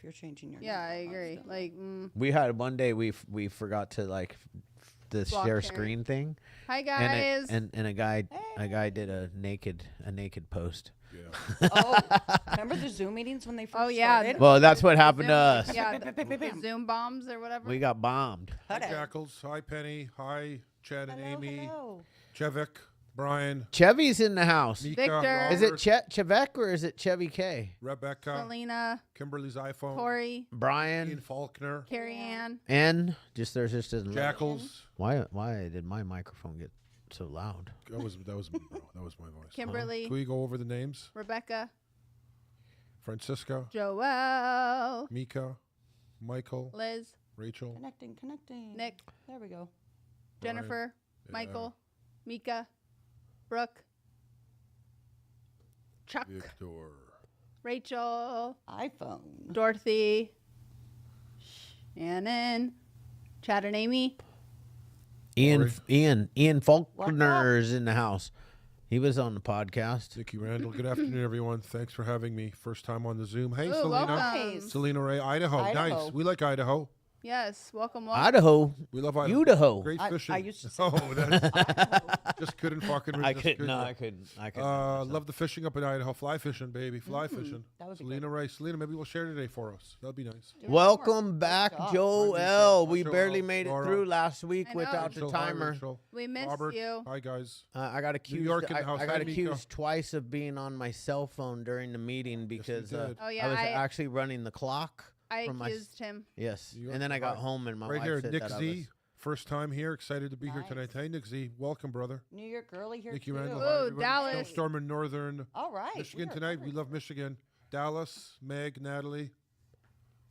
you're changing your Yeah, I name. agree. Like, We had one day we forgot to like the Block share sharing. screen thing, hi guys. and a guy did a naked post. Yeah. Oh, remember the Zoom meetings when they first Oh, yeah. started? Well, that's what happened to Zoom- us. Yeah, Bam, bam, bam, the bam. Zoom bombs or whatever. We got bombed. Hi, Howdy. Jackals. Hi, Penny. Hi, Chad and Hello, Amy. hello. Chevik, Brian, Chevy's in the house. Mika, Victor. Is it Robert, Chevek or is it Chevy K? Rebecca, Selena, Kimberly's iPhone, Tori, Ian Brian Faulkner, Carrie Ann. N. There's just a Jackals. Why did my microphone get so loud? That was me, bro. That was my voice. Kimberly, Can we go over the names? Rebecca, Francisca, Joelle, Mika, Michael, Liz, Rachel, Connecting. Nick, There we go. Brian. Jennifer, Yeah. Michael, Mika, Brooke, Chuck, Victor. Rachel, iPhone. Dorothy, Shannon, Chad and Amy. Ian Faulkner's in the house. He was on the podcast. Nikki Randall. Good afternoon, everyone. Thanks for having me. First time on the Zoom. Hey, Ooh, Selena. welcome. Nice. Selena Ray, Idaho. Idaho. Nice. We like Idaho. Yes, welcome. Idaho. We love Idaho. Idaho. Great I fishing. used to say Oh, that just couldn't fucking I resist. couldn't. could No, ya? I couldn't. Love the fishing up in Idaho. Fly fishing, baby. Fly fishing. That would be Selena Ray. Selena, maybe we'll share today for us. That'd be nice. Welcome back, job. Joel. We Joel, barely made it Laura. through last week I know. without the Rachel, hi, timer. Rachel. We missed Robert. you. Hi, guys. I got accused. York in the house. I got Hi, Mika. accused twice of being on my cell phone during the meeting because did. Oh, yeah, I was I- actually running the clock. I from my accused him. Yes, New York and then I got Hi. home and my Right wife here, said Nick that I Z. was. First time here. Excited to be here Nice. tonight. Hey, Nick Z. Welcome, brother. New York girly here Nikki too. Randall. Ooh, hi, everybody. Dallas. Snowstorm in northern All right. Michigan we are tonight. We covered. love Michigan. Dallas, Meg, Natalie.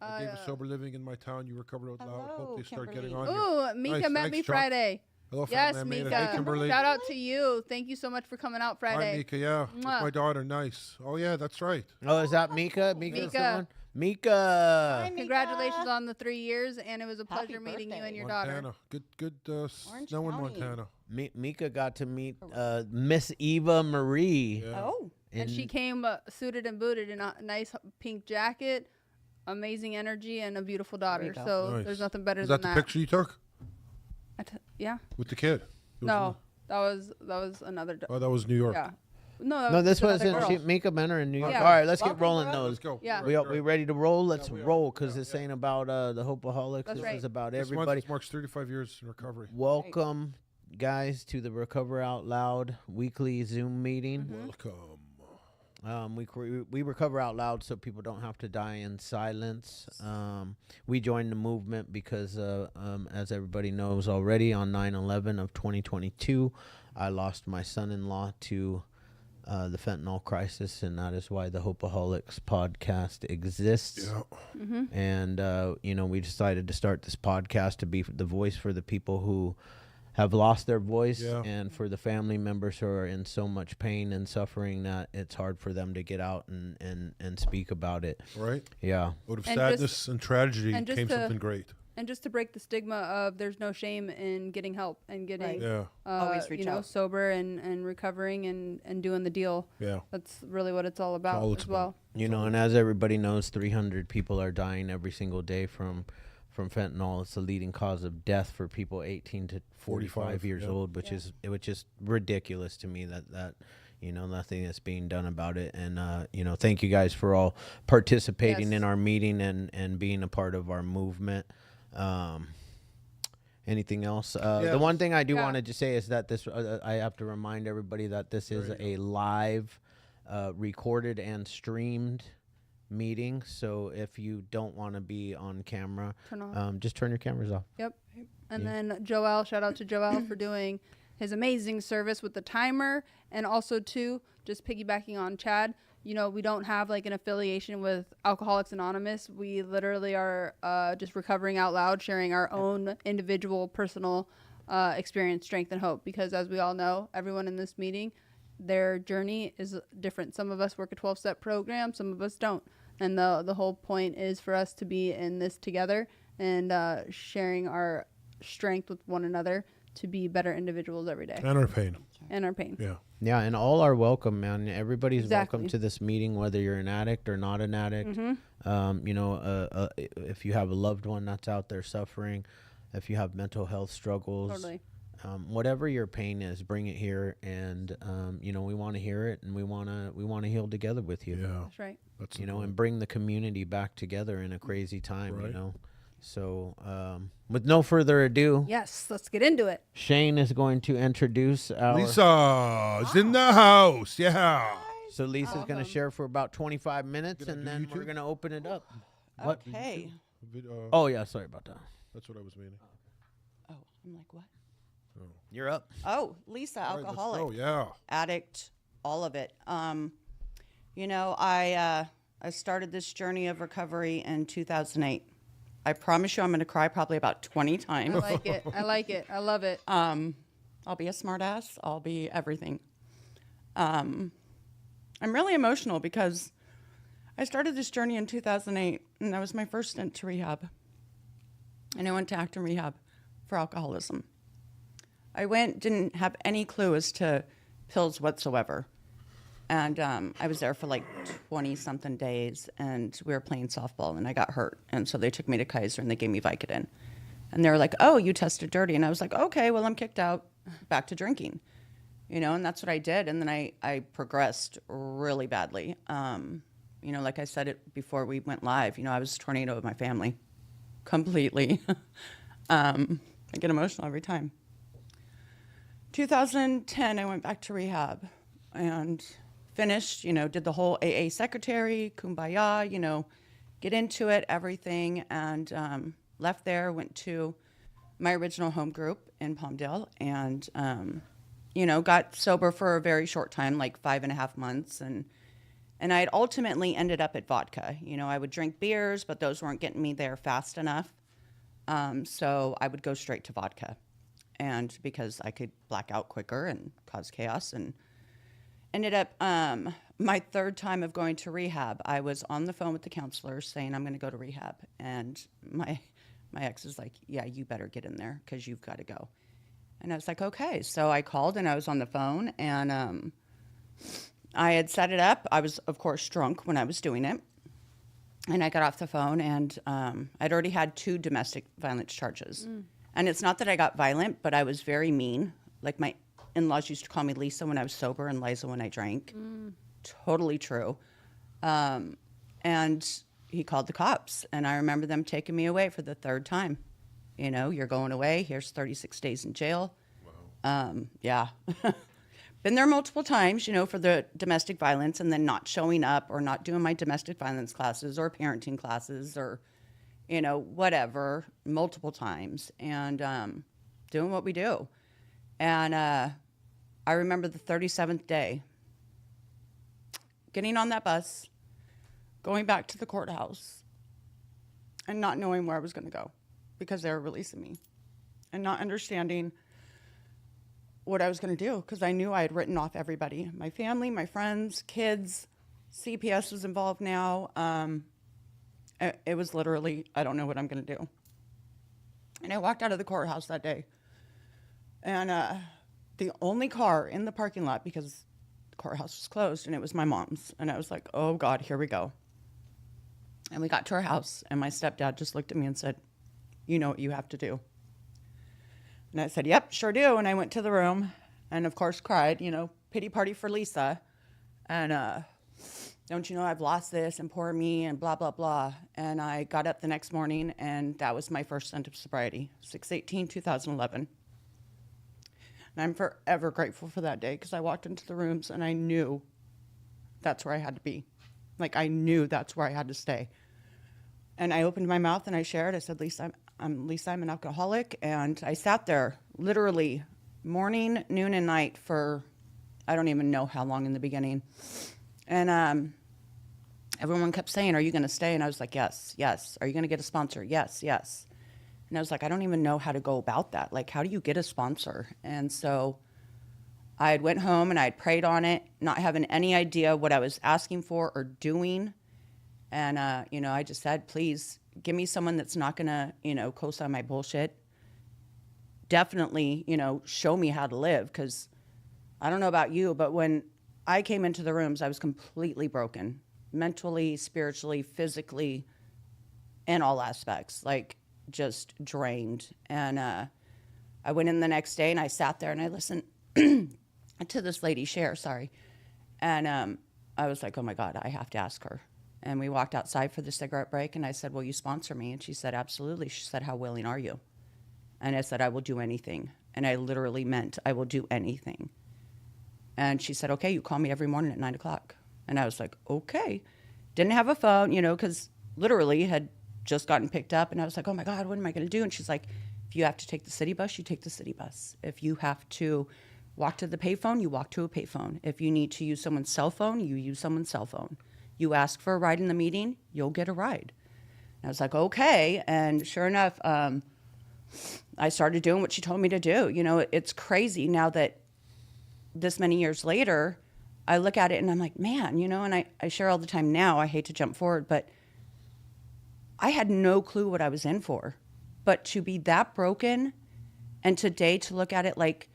I gave a sober living in my town. You recovered out loud. Hope Hello, they start Kimberly. getting on here. Ooh, Mika Nice, met thanks, me Chuck. Friday. Hello, Fat Yes, Man Made It. Mika. Hey, Kimberly. Shout out to you. Thank you so much for coming out Hi, Friday. Mika. Yeah, with Mwah. my daughter. Nice. Oh yeah, that's right. Oh, is that Mika? Mika's the Mika. one? Mika. Hi, Mika. Congratulations on the 3 years, and it was a Happy pleasure meeting you birthday. and your daughter. Montana. Good Orange snow in County. Montana. Mika got to meet Miss Eva Marie. Yeah. Oh, And she came suited and booted in a nice pink jacket, amazing energy, and a beautiful daughter. you go. So Nice. there's nothing better Is than that the picture you took Yeah. with the kid? It was No, that was another. Oh, that was New York. Yeah. No, No, this was was another in girl. Mika Benner in New York. Yeah. All right, let's Welcome, get rolling brother. those. Let's go. Yeah. We ready to roll? Let's we are. roll because Yeah, this we ain't about the Hopeaholics. That's This right. is about This everybody. month marks 35 years in recovery. Welcome, guys, to the Recover Out Loud weekly Zoom meeting. Welcome. We recover out loud so people don't have to die in silence. We joined the movement because, as everybody knows already, on 9/11 of 2022, I lost my son-in-law to the fentanyl crisis, and that is why the Hopeaholics podcast exists. Yeah. And, we decided to start this podcast to be the voice for the people who have lost their voice and for the family members who are in so much pain and suffering that it's hard for them to get out and speak about it. Right. Yeah. Out of And sadness just- and tragedy and just came to- something great. And just to break the stigma of there's no shame in getting help and getting, Yeah. Always reach out. sober and recovering and doing the deal. Yeah. That's really what it's all about all it's as well. And as everybody knows, 300 people are dying every single day from fentanyl. It's the leading cause of death for people 18 to 45 years yeah. old, which is ridiculous to me that nothing is being done about it. And thank you guys for all participating Yes. in our meeting and being a part of our movement. Anything else? The one thing I do Yeah. wanted to say is that this I have to remind everybody that this is a live, recorded and streamed meeting. So if you don't want to be on camera, Turn off. just turn your cameras off. Yep. And then Joel, shout out to Joel for doing his amazing service with the timer. And also, too, just piggybacking on Chad, we don't have like an affiliation with Alcoholics Anonymous. We literally are just recovering out loud, sharing our own individual personal experience, strength, and hope. Because as we all know, everyone in this meeting, their journey is different. Some of us work a 12-step program, some of us don't. And the whole point is for us to be in this together and sharing our strength with one another to be better individuals every day And our pain. and our pain. Yeah. Yeah, and all are welcome, man. Everybody's Exactly. welcome to this meeting, whether you're an addict or not an addict. If you have a loved one that's out there suffering, if you have mental health struggles, Totally. whatever your pain is, bring it here, and we want to hear it, and we want to heal together with you. Yeah. That's right. That's And bring the community back together in a crazy time. Right. So with no further ado, Yes, let's get into it. Shane is going to introduce our. Lisa's in the house. Yeah. So Lisa's going to share for about 25 minutes, Gonna and do then YouTube? we're going to open it up. What? Okay. Oh yeah, sorry about that. That's what I was meaning. Oh, I'm like, what? You're up. Oh, Lisa, All right, let's alcoholic, go. Yeah. addict, all of it. I started this journey of recovery in 2008. I promise you I'm going to cry probably about 20 I times. like it. I like it. I love it. I'll be a smart ass. I'll be everything. I'm really emotional because I started this journey in 2008, and that was my first stint to rehab. And I went to Acton Rehab for alcoholism. I didn't have any clue as to pills whatsoever. And I was there for like 20-something days, and we were playing softball, and I got hurt. And so they took me to Kaiser, and they gave me Vicodin. And they were like, oh, you tested dirty. And I was like, okay, well, I'm kicked out, back to drinking. And that's what I did. And then I progressed really badly. Like I said it before we went live, I was a tornado of my family, completely. I get emotional every time. 2010, I went back to rehab and finished, did the whole AA secretary, kumbaya, get into it, everything. And left there, went to my original home group in Palmdale and, got sober for a very short time, like 5.5 months. And I had ultimately ended up at vodka. I would drink beers, but those weren't getting me there fast enough. So I would go straight to vodka. And because I could black out quicker and cause chaos, and ended up my third time of going to rehab, I was on the phone with the counselor saying I'm going to go to rehab, and my ex is like, yeah, you better get in there because you've got to go. And I was like, okay. So I called and I was on the phone, and I had set it up. I was, of course, drunk when I was doing it. And I got off the phone, and I'd already had 2 domestic violence charges. And it's not that I got violent, but I was very mean. Like my in-laws used to call me Lisa when I was sober and Liza when I drank. Totally true. And he called the cops, and I remember them taking me away for the 3rd time. You're going away. Here's 36 days in jail. Wow. Yeah. Been there multiple times, for the domestic violence, and then not showing up or not doing my domestic violence classes or parenting classes or, whatever, multiple times, and doing what we do. And I remember the 37th day, getting on that bus, going back to the courthouse, and not knowing where I was going to go because they were releasing me, and not understanding what I was going to do because I knew I had written off everybody, my family, my friends, kids. CPS was involved now. It was literally, I don't know what I'm going to do. And I walked out of the courthouse that day, and the only car in the parking lot, because the courthouse was closed, and it was my mom's. And I was like, oh God, here we go. And we got to our house, and my stepdad just looked at me and said, you know what you have to do. And I said, yep, sure do. And I went to the room and, of course, cried, pity party for Lisa. And don't you know I've lost this, and poor me, and blah, blah, blah. And I got up the next morning, and that was my first stint of sobriety, 6/18/2011. And I'm forever grateful for that day because I walked into the rooms and I knew that's where I had to be. Like, I knew that's where I had to stay. And I opened my mouth and I shared. I said, Lisa, I'm an alcoholic. And I sat there literally morning, noon, and night for I don't even know how long in the beginning. And everyone kept saying, are you going to stay? And I was like, yes, yes. Are you going to get a sponsor? Yes, yes. And I was like, I don't even know how to go about that. Like, how do you get a sponsor? And so I had went home and I had prayed on it, not having any idea what I was asking for or doing. And, I just said, please give me someone that's not going to, co-sign my bullshit. definitely, show me how to live. Because I don't know about you, but when I came into the rooms, I was completely broken, mentally, spiritually, physically, in all aspects, like just drained. And I went in the next day and I sat there and I listened to this lady share, sorry. And I was like, oh my God, I have to ask her. And we walked outside for the cigarette break and I said, will you sponsor me? And she said, absolutely. She said, how willing are you? And I said, I will do anything. And I literally meant I will do anything. And she said, okay, you call me every morning at 9 o'clock. And I was like, okay. Didn't have a phone, because literally had just gotten picked up. And I was like, oh my God, what am I going to do? And she's like, if you have to take the city bus, you take the city bus. If you have to walk to the payphone, you walk to a payphone. If you need to use someone's cell phone, you use someone's cell phone. You ask for a ride in the meeting, you'll get a ride. And I was like, okay. And sure enough, I started doing what she told me to do. It's crazy now that this many years later, I look at it and I'm like, man, and I share all the time now. I hate to jump forward, but I had no clue what I was in for. But to be that broken and today to look at it like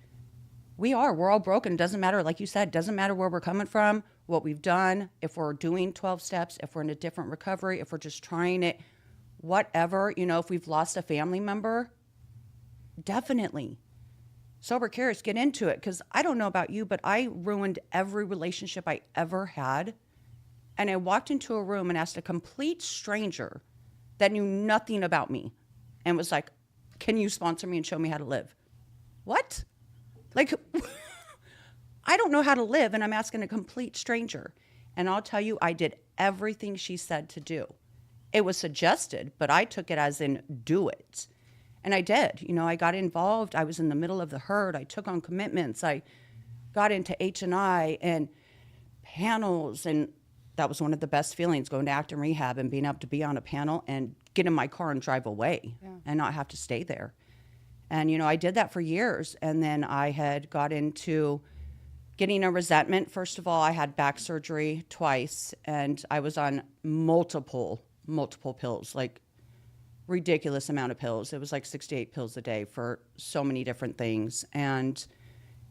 we're all broken. It doesn't matter, like you said, doesn't matter where we're coming from, what we've done, if we're doing 12 steps, if we're in a different recovery, if we're just trying it, whatever, if we've lost a family member, definitely. Sober Curious, get into it. Because I don't know about you, but I ruined every relationship I ever had. And I walked into a room and asked a complete stranger that knew nothing about me and was like, can you sponsor me and show me how to live? What? Like, I don't know how to live, and I'm asking a complete stranger. And I'll tell you, I did everything she said to do. It was suggested, but I took it as in do it. And I did. I got involved. I was in the middle of the herd. I took on commitments. I got into H&I and panels, and that was one of the best feelings, going to acting rehab and being able to be on a panel and get in my car and drive away and not have to stay there. And, I did that for years. And then I had got into getting a resentment. First of all, I had back surgery twice, and I was on multiple pills, like ridiculous amount of pills. It was like 68 pills a day for so many different things. And,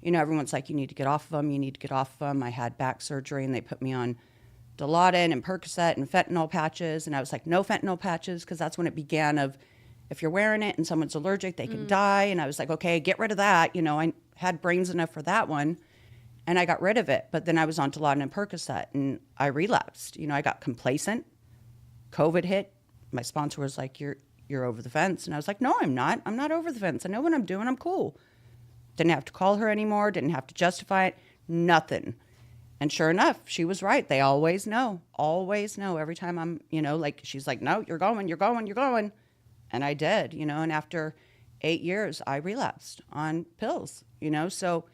everyone's like, you need to get off of them. You need to get off of them. I had back surgery and they put me on Dilaudid and Percocet and fentanyl patches. And I was like, no fentanyl patches. Cause that's when it began of, if you're wearing it and someone's allergic, they can die. And I was like, okay, get rid of that. I had brains enough for that one. And I got rid of it. But then I was on Dilaudid and Percocet and I relapsed. I got complacent. COVID hit. My sponsor was like, you're over the fence. And I was like, no, I'm not. I'm not over the fence. I know what I'm doing. I'm cool. Didn't have to call her anymore. Didn't have to justify it. Nothing. And sure enough, she was right. They always know. Always know. Every time I'm, like, she's like, no, you're going. And I did, and after 8 years, I relapsed on pills, So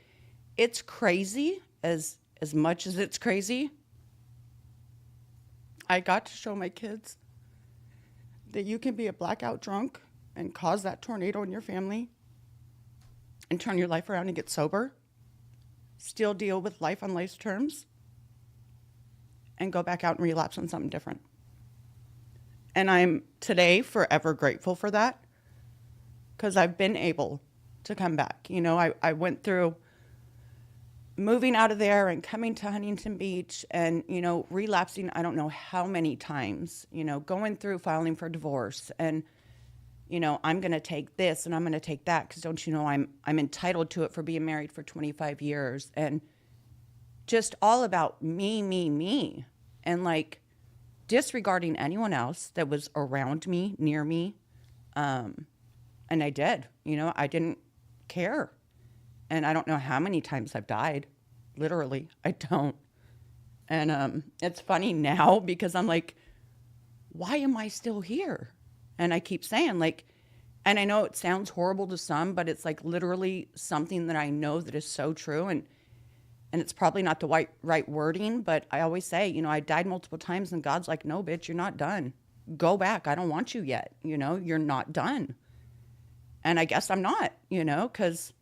it's crazy. As much as it's crazy, I got to show my kids that you can be a blackout drunk and cause that tornado in your family and turn your life around and get sober, still deal with life on life's terms, and go back out and relapse on something different. And I'm today forever grateful for that because I've been able to come back. I went through moving out of there and coming to Huntington Beach and, relapsing I don't know how many times, going through filing for divorce and, I'm going to take this and I'm going to take that because don't you know I'm entitled to it for being married for 25 years and just all about me and like disregarding anyone else that was around me, near me. And I did, I didn't care. And I don't know how many times I've died. Literally, I don't. And it's funny now because I'm like, why am I still here? And I keep saying like, and I know it sounds horrible to some, but it's like literally something that I know that is so true. And it's probably not the right wording, but I always say, I died multiple times and God's like, no, bitch, you're not done. Go back. I don't want you yet. You're not done. And I guess I'm not, because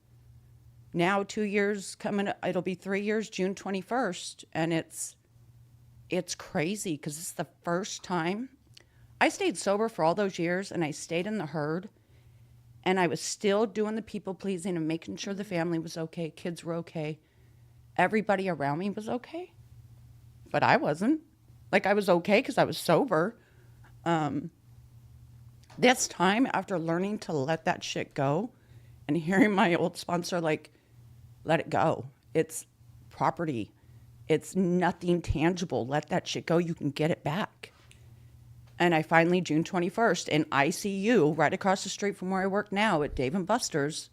now 2 years coming, it'll be 3 years, June 21st. And it's crazy because it's the first time I stayed sober for all those years and I stayed in the herd. And I was still doing the people pleasing and making sure the family was okay, kids were okay. Everybody around me was okay, but I wasn't. Like, I was okay because I was sober. This time, after learning to let that shit go and hearing my old sponsor, like, let it go. It's property. It's nothing tangible. Let that shit go. You can get it back. And I finally, June 21st, in ICU, right across the street from where I work now at Dave & Buster's,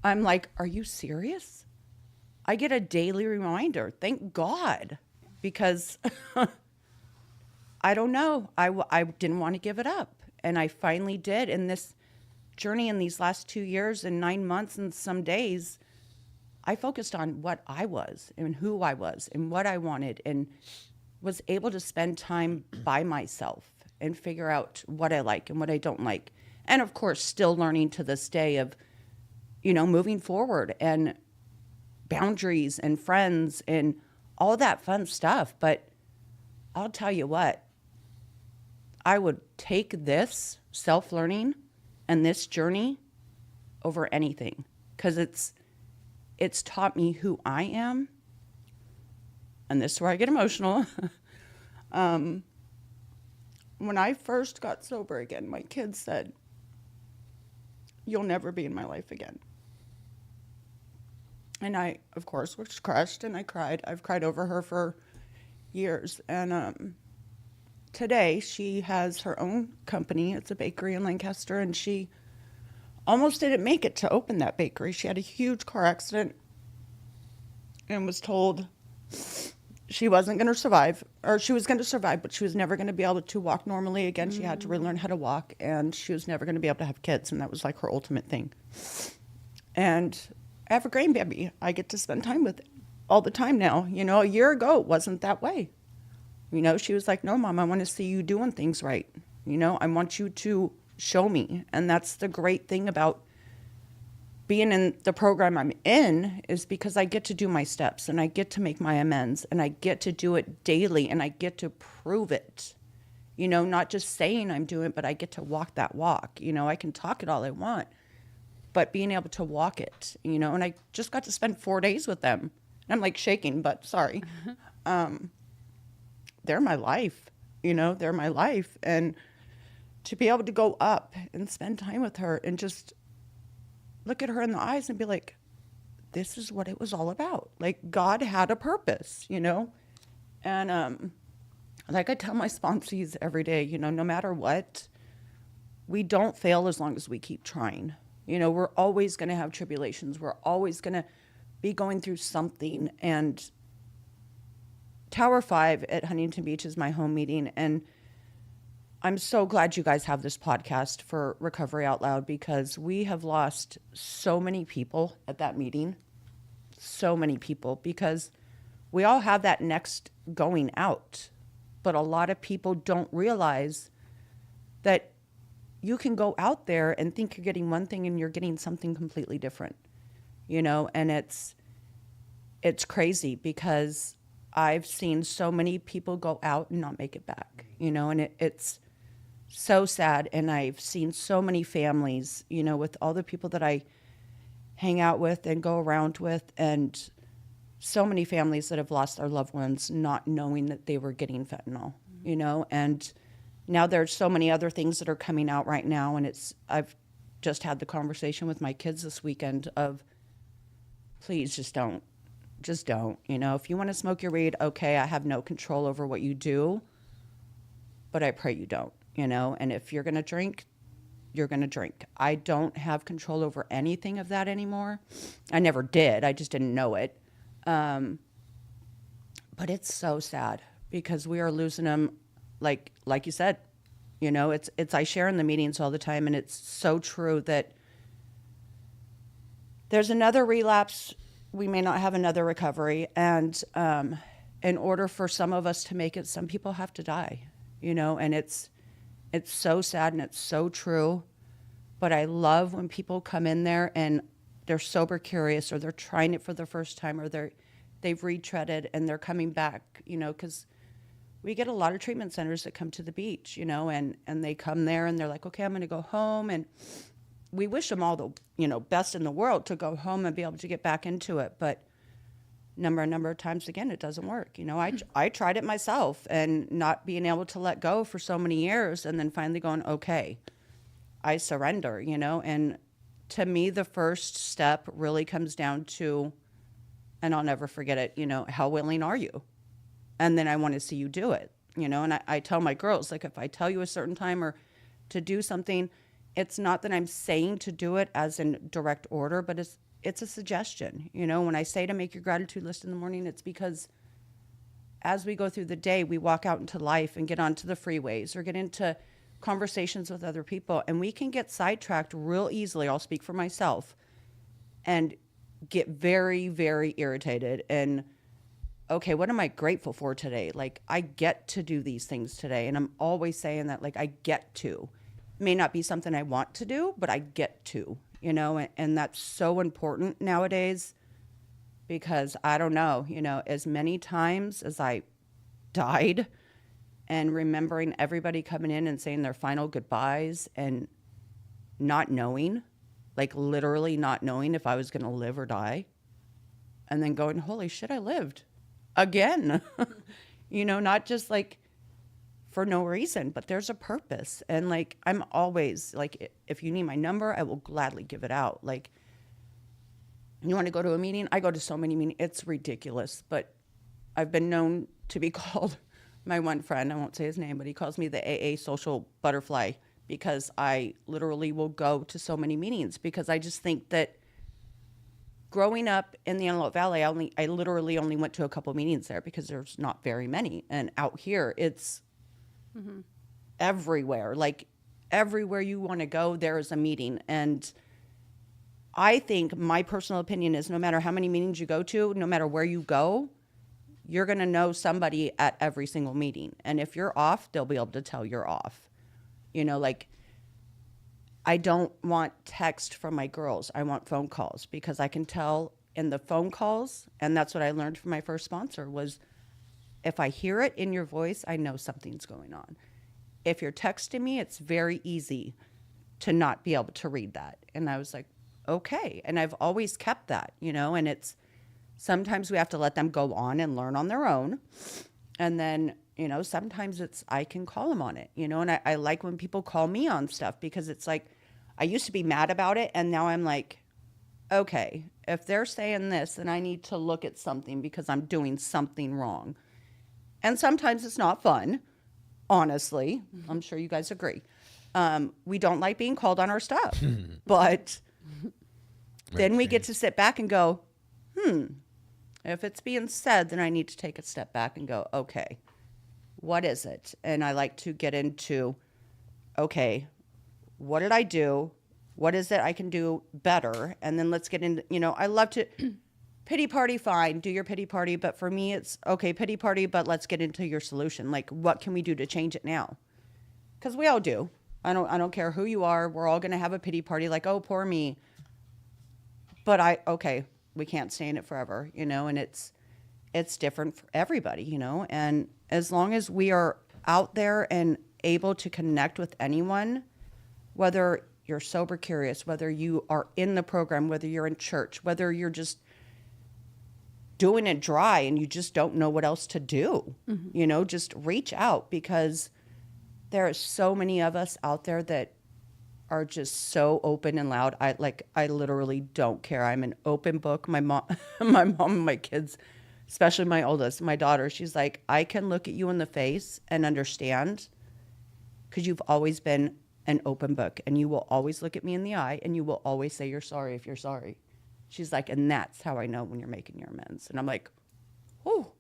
I'm like, are you serious? I get a daily reminder. Thank God. Because I don't know. I didn't want to give it up. And I finally did. And this journey in these last 2 years and 9 months and some days, I focused on what I was and who I was and what I wanted, and was able to spend time by myself and figure out what I like and what I don't like. And of course, still learning to this day of, moving forward and boundaries and friends and all that fun stuff. But I'll tell you what, I would take this self-learning and this journey over anything, because it's taught me who I am. And this is where I get emotional. When I first got sober again, my kids said, "You'll never be in my life again." And I, of course, was crushed, and I cried. I've cried over her for years. And today, she has her own company. It's a bakery in Lancaster, and she almost didn't make it to open that bakery. She had a huge car accident and was told she wasn't going to survive, or she was going to survive, but she was never going to be able to walk normally again. She had to relearn how to walk, and she was never going to be able to have kids, and that was like her ultimate thing. And I have a grandbaby I get to spend time with all the time now. A year ago, it wasn't that way. She was like, "No, Mom, I want to see you doing things right. I want you to show me." And that's the great thing about being in the program I'm in, is because I get to do my steps and I get to make my amends and I get to do it daily and I get to prove it. Not just saying I'm doing it, but I get to walk that walk. I can talk it all I want, but being able to walk it, and I just got to spend 4 days with them. And I'm like shaking, but sorry. They're my life, they're my life. And to be able to go up and spend time with her and just look at her in the eyes and be like, this is what it was all about. Like, God had a purpose, And like I tell my sponsees every day, no matter what, we don't fail as long as we keep trying. We're always going to have tribulations. We're always going to be going through something. And Tower 5 at Huntington Beach is my home meeting. And I'm so glad you guys have this podcast for Recovery Out Loud, because we have lost so many people at that meeting. So many people, because we all have that next going out. But a lot of people don't realize that you can go out there and think you're getting one thing and you're getting something completely different, and it's crazy, because I've seen so many people go out and not make it back, and it's so sad. And I've seen so many families, with all the people that I hang out with and go around with, and so many families that have lost their loved ones not knowing that they were getting fentanyl, and now there's so many other things that are coming out right now. And I've just had the conversation with my kids this weekend of, please just don't. If you want to smoke your weed, okay, I have no control over what you do, but I pray you don't, and if you're going to drink, you're going to drink. I don't have control over anything of that anymore. I never did. I just didn't know it. But it's so sad, because we are losing them. Like you said, it's I share in the meetings all the time, and it's so true that there's another relapse. We may not have another recovery. And in order for some of us to make it, some people have to die, and it's so sad and it's so true. But I love when people come in there and they're sober curious, or they're trying it for the first time, or they've retreaded and they're coming back, because we get a lot of treatment centers that come to the beach, and they come there and they're like, okay, I'm going to go home. And we wish them all the, best in the world to go home and be able to get back into it. But number of times again, it doesn't work. I tried it myself and not being able to let go for so many years, and then finally going, okay, I surrender, and to me, the first step really comes down to, and I'll never forget it, how willing are you? And then I want to see you do it, and I tell my girls, like, if I tell you a certain time or to do something, it's not that I'm saying to do it as in direct order, but it's a suggestion. When I say to make your gratitude list in the morning, it's because as we go through the day, we walk out into life and get onto the freeways or get into conversations with other people, and we can get sidetracked real easily. I'll speak for myself, and get very, very irritated. And okay, what am I grateful for today? Like, I get to do these things today, and I'm always saying that, like, I get to. It may not be something I want to do, but I get to, and that's so important nowadays, because I don't know, as many times as I died and remembering everybody coming in and saying their final goodbyes and not knowing, like literally not knowing if I was going to live or die, and then going, holy shit, I lived again. Not just like for no reason, but there's a purpose. And like, I'm always like, if you need my number, I will gladly give it out. Like, you want to go to a meeting? I go to so many meetings. It's ridiculous, but I've been known to be called, my one friend, I won't say his name, but he calls me the AA social butterfly, because I literally will go to so many meetings, because I just think that growing up in the Antelope Valley, I literally only went to a couple meetings there because there's not very many. And out here, it's everywhere. Like, everywhere you want to go, there is a meeting. And I think my personal opinion is, no matter how many meetings you go to, no matter where you go, you're going to know somebody at every single meeting. And if you're off, they'll be able to tell you're off. Like, I don't want text from my girls. I want phone calls, because I can tell in the phone calls, and that's what I learned from my first sponsor, was if I hear it in your voice, I know something's going on. If you're texting me, it's very easy to not be able to read that. And I was like, okay. And I've always kept that, and it's, sometimes we have to let them go on and learn on their own. And then, sometimes it's, I can call them on it, and I like when people call me on stuff, because it's like, I used to be mad about it. And now I'm like, okay, if they're saying this, then I need to look at something, because I'm doing something wrong. And sometimes it's not fun, honestly. I'm sure you guys agree. We don't like being called on our stuff, but then we get to sit back and go, if it's being said, then I need to take a step back and go, okay, what is it? And I like to get into, okay, what did I do? What is it I can do better? And then let's get into, I love to pity party, fine, do your pity party. But for me, it's okay, pity party, but let's get into your solution. Like, what can we do to change it now? Because we all do. I don't care who you are. We're all going to have a pity party, like, oh, poor me. But okay, we can't stay in it forever, and it's different for everybody, and as long as we are out there and able to connect with anyone, whether you're sober curious, whether you are in the program, whether you're in church, whether you're just doing it dry and you just don't know what else to do, just reach out, because there are so many of us out there that are just so open and loud. I literally don't care. I'm an open book. My mom, and my kids, especially my oldest, my daughter, she's like, I can look at you in the face and understand, because you've always been an open book, and you will always look at me in the eye, and you will always say you're sorry if you're sorry. She's like, and that's how I know when you're making your amends. And I'm like, oh,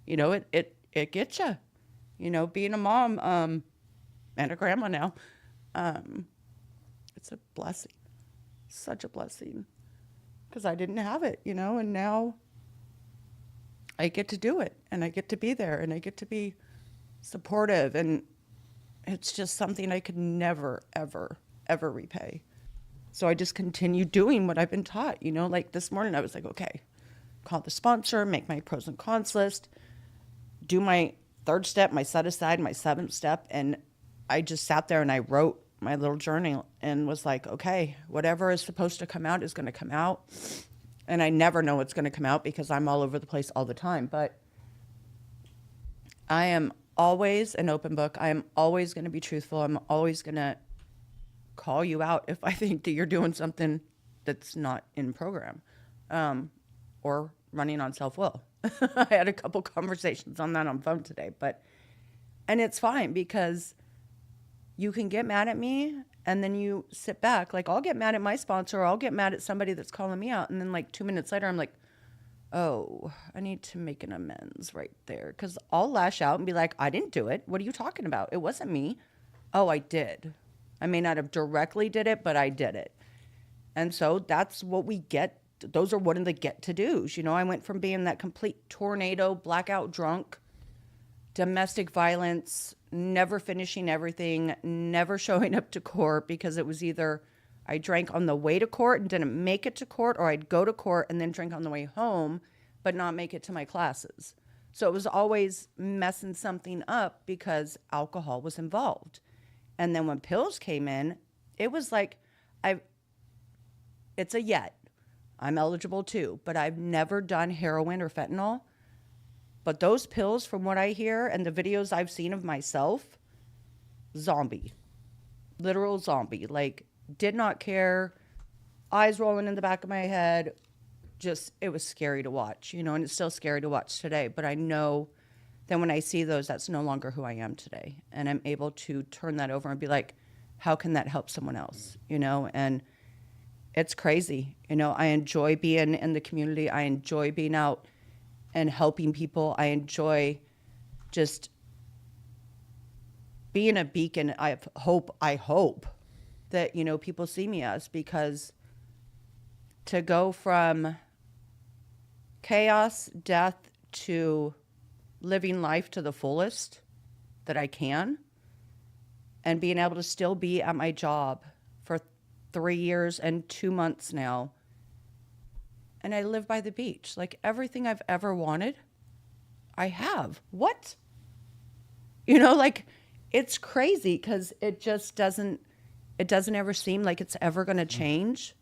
it gets you, being a mom, and a grandma now. It's a blessing, such a blessing, because I didn't have it, and now I get to do it, and I get to be there, and I get to be supportive, and it's just something I could never, ever, ever repay. So I just continue doing what I've been taught, like this morning I was like, okay, call the sponsor, make my pros and cons list, do my third step, my set aside, my seventh step, and I just sat there and I wrote my little journal and was like, okay, whatever is supposed to come out is going to come out. And I never know what's going to come out because I'm all over the place all the time. But I am always an open book. I am always going to be truthful. I'm always going to call you out if I think that you're doing something that's not in program, or running on self-will. I had a couple conversations on that on phone today, and it's fine because you can get mad at me and then you sit back. Like, I'll get mad at my sponsor, or I'll get mad at somebody that's calling me out. And then like 2 minutes later, I'm like, oh, I need to make an amends right there. Cause I'll lash out and be like, I didn't do it. What are you talking about? It wasn't me. Oh, I did. I may not have directly did it, but I did it. And so that's what we get. Those are one of the get to do's. You know, I went from being that complete tornado, blackout drunk, domestic violence, never finishing everything, never showing up to court because it was either I drank on the way to court and didn't make it to court, or I'd go to court and then drink on the way home, but not make it to my classes. So it was always messing something up because alcohol was involved. And then when pills came in, it was like, it's a yet. I'm eligible too, but I've never done heroin or fentanyl. But those pills, from what I hear and the videos I've seen of myself, zombie. Literal zombie. Like, did not care. Eyes rolling in the back of my head. Just, it was scary to watch, you know, and it's still scary to watch today. But I know that when I see those, that's no longer who I am today. And I'm able to turn that over and be like, how can that help someone else, you know? And it's crazy. You know, I enjoy being in the community. I enjoy being out and helping people. I enjoy just being a beacon. I hope that, you know, people see me as, because to go from chaos, death, to living life to the fullest that I can, and being able to still be at my job for 3 years and 2 months now. And I live by the beach. Like, everything I've ever wanted, I have. What? You know, like, it's crazy because it just doesn't ever seem like it's ever going to change.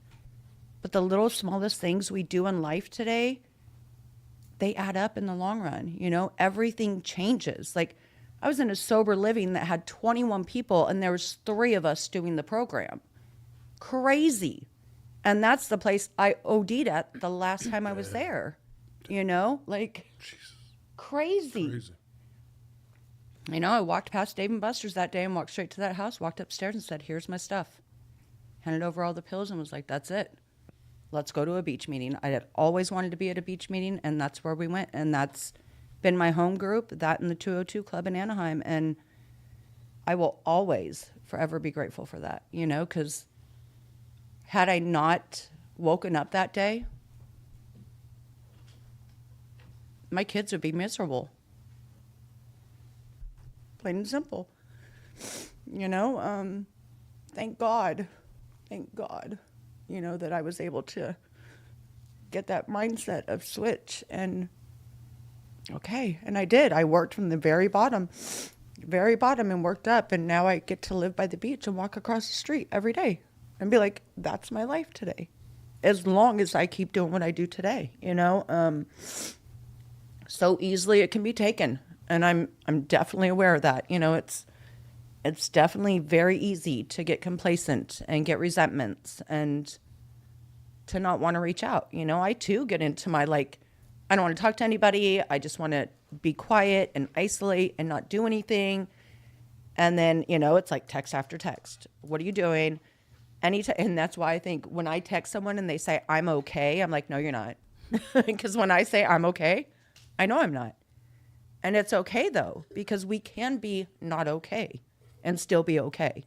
But the little smallest things we do in life today, they add up in the long run. You know, everything changes. Like, I was in a sober living that had 21 people and there was 3 of us doing the program. Crazy. And that's the place I OD'd at the last time I was there. You know, like, Jesus. crazy. Crazy. You know, I walked past Dave and Buster's that day and walked straight to that house, walked upstairs and said, here's my stuff. Handed over all the pills and was like, that's it. Let's go to a beach meeting. I had always wanted to be at a beach meeting, and that's where we went. And that's been my home group, that and the 202 Club in Anaheim. And I will always forever be grateful for that, you know, because had I not woken up that day, my kids would be miserable. Plain and simple. You know, thank God, you know, that I was able to get that mindset of switch. And okay, and I did. I worked from the very bottom and worked up, and now I get to live by the beach and walk across the street every day and be like, that's my life today, as long as I keep doing what I do today, you know. So easily it can be taken, and I'm definitely aware of that. You know, it's definitely very easy to get complacent and get resentments and to not want to reach out. You know, I too get into my, like, I don't want to talk to anybody. I just want to be quiet and isolate and not do anything. And then, you know, it's like text after text. What are you doing? And that's why I think when I text someone and they say, I'm okay, I'm like, no, you're not. Because when I say I'm okay, I know I'm not. And it's okay, though, because we can be not okay and still be okay.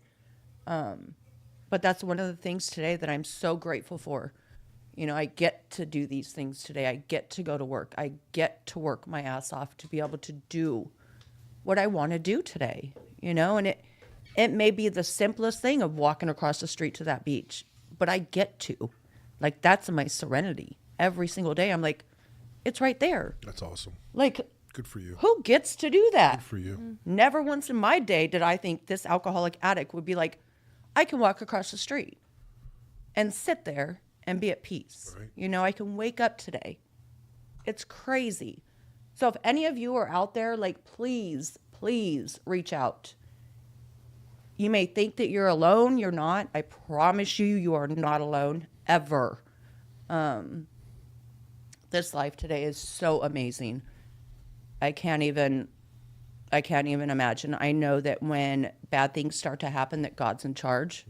But that's one of the things today that I'm so grateful for. You know, I get to do these things today. I get to go to work. I get to work my ass off to be able to do what I want to do today, you know, and it may be the simplest thing of walking across the street to that beach, but I get to. Like, that's my serenity. Every single day, I'm like, it's right there. That's awesome. Like, Good for you. who gets to do that? Good for you. Never once in my day did I think this alcoholic addict would be like, I can walk across the street and sit there and be at peace. Right. You know, I can wake up today. It's crazy. So if any of you are out there, like, please reach out. You may think that you're alone. You're not. I promise you, you are not alone ever. This life today is so amazing. I can't even imagine. I know that when bad things start to happen, that God's in charge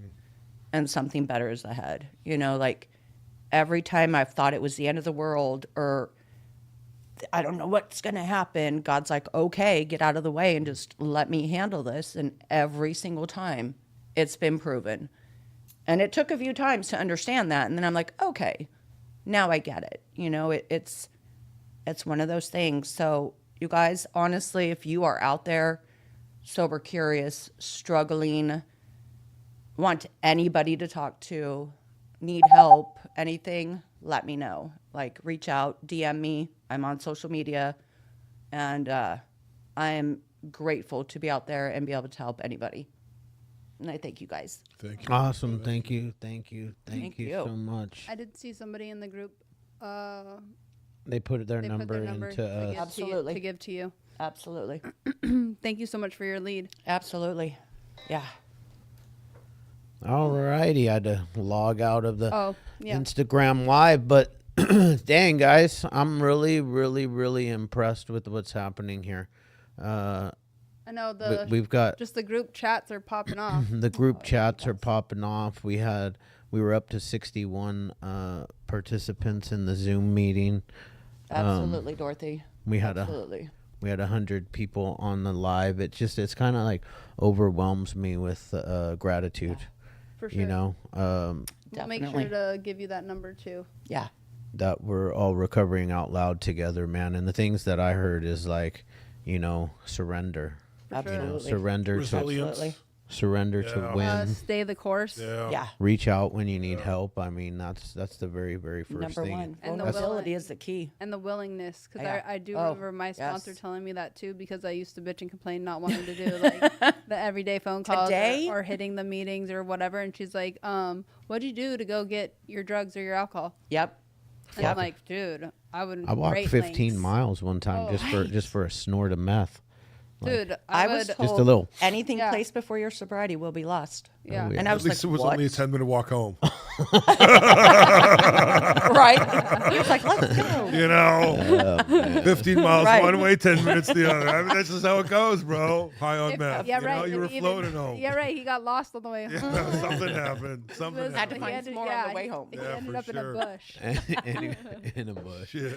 and something better is ahead. You know, like every time I've thought it was the end of the world or I don't know what's going to happen, God's like, okay, get out of the way and just let me handle this. And every single time it's been proven. And it took a few times to understand that. And then I'm like, okay, now I get it. You know, it's one of those things. So you guys, honestly, if you are out there, sober, curious, struggling, want anybody to talk to, need help, anything, let me know. Like, reach out, DM me. I'm on social media. And I am grateful to be out there and be able to help anybody. And I thank you guys. Thank you. Awesome. Thank you Thank you. so much. I did see somebody in the group. They put their They number put their number into us. Absolutely. to give to you. Absolutely. Thank you so much for your lead. Absolutely. Yeah. Alrighty, I had to log out of the Oh, yeah. Instagram live, but dang guys, I'm really impressed with what's happening here. I know We've got just the group chats are popping off. the group chats are popping off. We were up to 61 participants in the Zoom meeting. Absolutely, Dorothy. We had Absolutely. we had 100 people on the live. It's kind of like overwhelms me with gratitude. For sure. You know, We'll make Definitely. sure to give you that number too. Yeah. that we're all recovering out loud together, man. And the things that I heard is like, you know, surrender. For sure. You know, Absolutely. surrender to Resilience. Absolutely. surrender Yeah. to win. Stay the course. Yeah. Yeah. Reach out when you need help. I mean, that's the very first Number thing. one. And the Vulnerability willing- is the key. And the willingness, because Yeah. I do Oh, remember my sponsor yes. telling me that too, because I used to bitch and complain not wanting to do like the everyday phone calls Today? or hitting the meetings or whatever. And she's like, what'd you do to go get your drugs or your alcohol? Yep. And I'm like, dude, I would. I walked 15 miles one time Oh. just for a snort of meth. Dude, I would. was told Just a little. anything Yeah. placed before your sobriety will be lost. Yeah. Oh, yeah. And I At was least like, it was what? only a 10-minute walk home. Right? He was like, let's go. You know, 15 miles Right. one way, 10 minutes the other. I mean, that's just how it goes, bro. High on meth. Yeah, you right. know, you were Even- floating home. Yeah, right. He got lost on the way home. Yeah, something happened. Something Was- Had to happened. find some more on the way home. He Yeah, ended for up in sure. a bush. in a bush. Shit.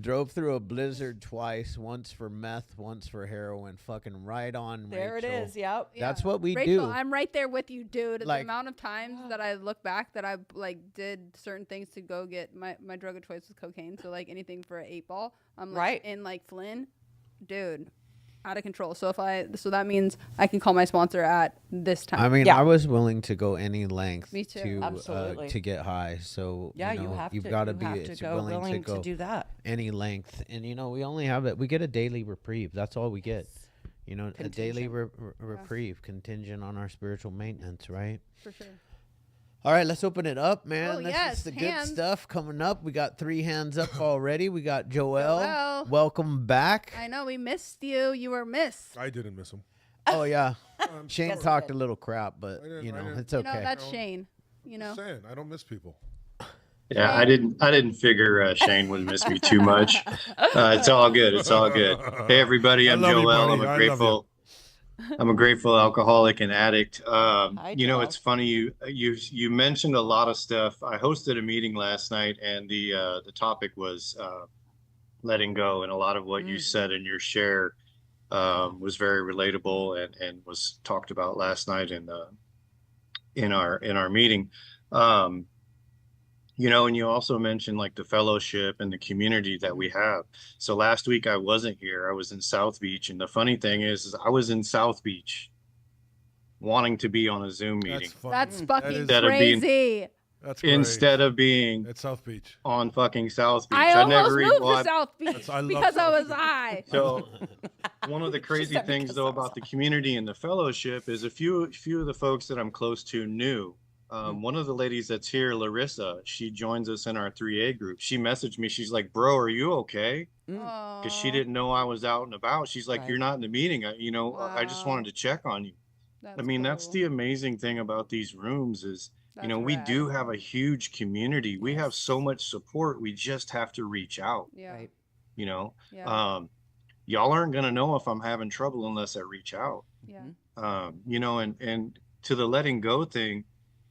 Drove through a blizzard twice, once for meth, once for heroin. Fucking right on, There Rachel. it is. Yep. That's what we Rachel, do. I'm right there with you, dude. Like- the amount of times that I look back that I like did certain things to go get my drug of choice was cocaine. So like anything for an 8-ball, I'm like Right. in like Flynn, dude, out of control. So so that means I can call my sponsor at this time. I mean, Yeah. I was willing to go any length Me too. to Absolutely. to get high. So Yeah, you know, have you've to. got to You be have it's to go willing, willing to go do that. any length. And you know, we only have it. We get a daily reprieve. That's all we get. You know, a daily Contingent. reprieve, contingent on our spiritual maintenance, right? For sure. All right, let's open it up, man. Oh, This yes, is the hands. good stuff coming up. We got 3 hands up already. We got Joel. Joel. Welcome back. I know we missed you. You were missed. I didn't miss him. Oh yeah, Shane Yes, talked I a little crap, but I didn't- you I know didn't- it's You okay. know, that's Shane. You know. Just saying, I don't miss people. Yeah, I didn't figure Shane would miss me too much. It's all good. It's all good. Hey everybody, I I'm love you, Joel. buddy. I love I'm a grateful alcoholic and addict. Hi, You know, Joel. it's funny you mentioned a lot of stuff. I hosted a meeting last night, and the topic was letting go, and a lot of what you said in your share was very relatable and was talked about last night in our meeting. You know, and you also mentioned like the fellowship and the community that we have. So last week I wasn't here. I was in South Beach. And the funny thing is I was in South Beach wanting to be on a Zoom meeting. That's funny. That's That fucking is- Instead of being- crazy. That's great. instead of being At South Beach. on fucking South Beach. I almost never moved well, to South Beach That's- I love because I South was Beach. high. So one of the crazy said things because though I was about the community and the fellowship is a few of the folks that I'm close to knew. One of the ladies that's here, Larissa, she joins us in our 3A group. She messaged me. She's like, "Bro, are you okay?" Because she didn't know I was out and about. She's like, Right. "You're not in the meeting. I just Wow. wanted to check on you." That's I mean, that's cool. the amazing thing about these rooms is, That's we rad. do have a huge community. We have Yes. so much support. We just have to reach out, Yeah. Right. you know? Yeah. Y'all aren't going to know if I'm having trouble unless I reach out. Yeah. And to the letting go thing,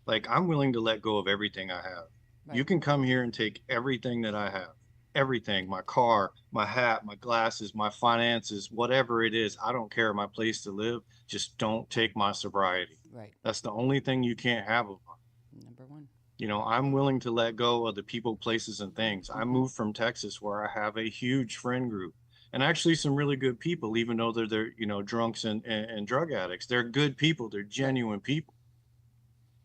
like I'm willing to let go of everything I have. You Right. can come here and take everything that I have, everything, my car, my hat, my glasses, my finances, whatever it is. I don't care, my place to live. Just don't take my sobriety. Right. That's the only thing you can't have of mine. Number one. I'm willing to let go of the people, places, and things. I Mhm. moved from Texas where I have a huge friend group and actually some really good people, even though they're drunks and drug addicts. They're good people. They're genuine people.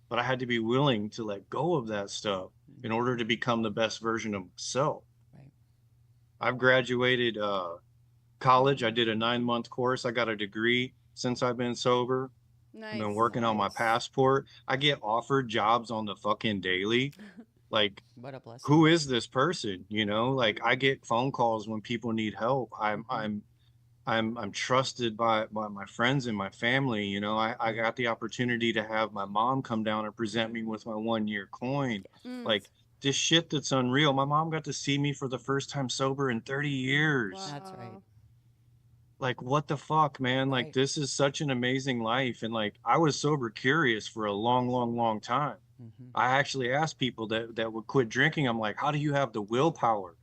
But I had to be willing to let go of that stuff in order to become the best version of myself. Right. I've graduated college. I did a 9-month course. I got a degree since I've been sober. Nice. I've been working on my Nice. passport. I get offered jobs on the fucking daily. Like, What a blessing. who is this person? Like I get phone calls when people need help. I'm trusted by my friends and my family. I got the opportunity to have my mom come down and present me with my 1-year coin. Mm. Like this shit that's unreal. My mom got to see me for the first time sober in 30 years. Wow. That's right. Like what the fuck, man? Like Right. this is such an amazing life. And like I was sober curious for a long, long, long time. Mhm. I actually asked people that would quit drinking. I'm like, how do you have the willpower?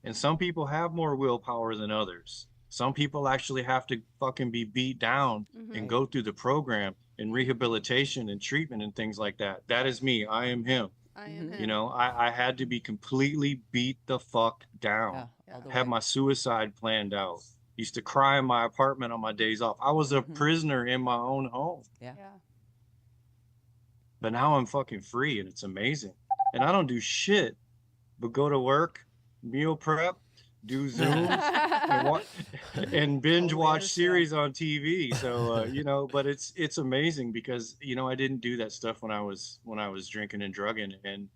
And some people have more willpower than others. Some people actually have to fucking be beat down Mhm. and go through the program and rehabilitation and treatment and things like that. That is me. I am him. I am Mhm. him. I had to be completely beat the fuck down. Yeah. All the Have way. my suicide planned out. Used to cry in my apartment on my days off. I was a Mhm. prisoner in my own home. Yeah. Yeah. But now I'm fucking free and it's amazing. And I don't do shit but go to work, meal prep, do Zooms, and binge Totally watch understand. series on TV. So but it's amazing because I didn't do that stuff when I was drinking and drugging, and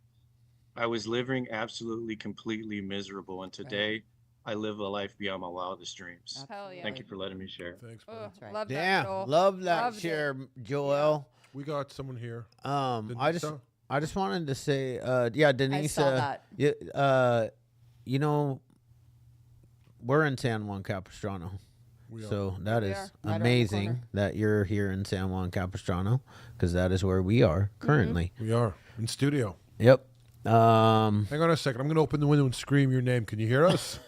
I was living absolutely completely miserable. And today I live a life beyond my wildest dreams. Hell yeah. Thank you for letting me share. Thanks, buddy. Oh, That's right. love that, Yeah, Joel. love that Loved it. share, Joel. We got someone here. I just wanted to say, Denise. I saw that. We're in San Juan Capistrano, We are. so that We is are. Right around the amazing corner. that you're here in San Juan Capistrano, because that is where we are currently. We are in studio. Yep. Hang on a second. I'm going to open the window and scream your name. Can you hear us?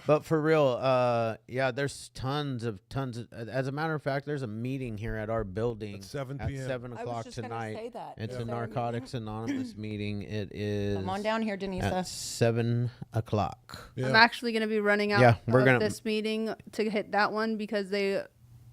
But for real, there's tons of. As a matter of fact, there's a meeting here at our building At 7 at p.m. 7 I was o'clock just gonna tonight. say that. It's Is a there a Narcotics Anonymous meeting. It is Come on down here, at Denisa. 7 o'clock. Yeah. I'm actually going to be running out Yeah, we're of gonna- this meeting to hit that one because they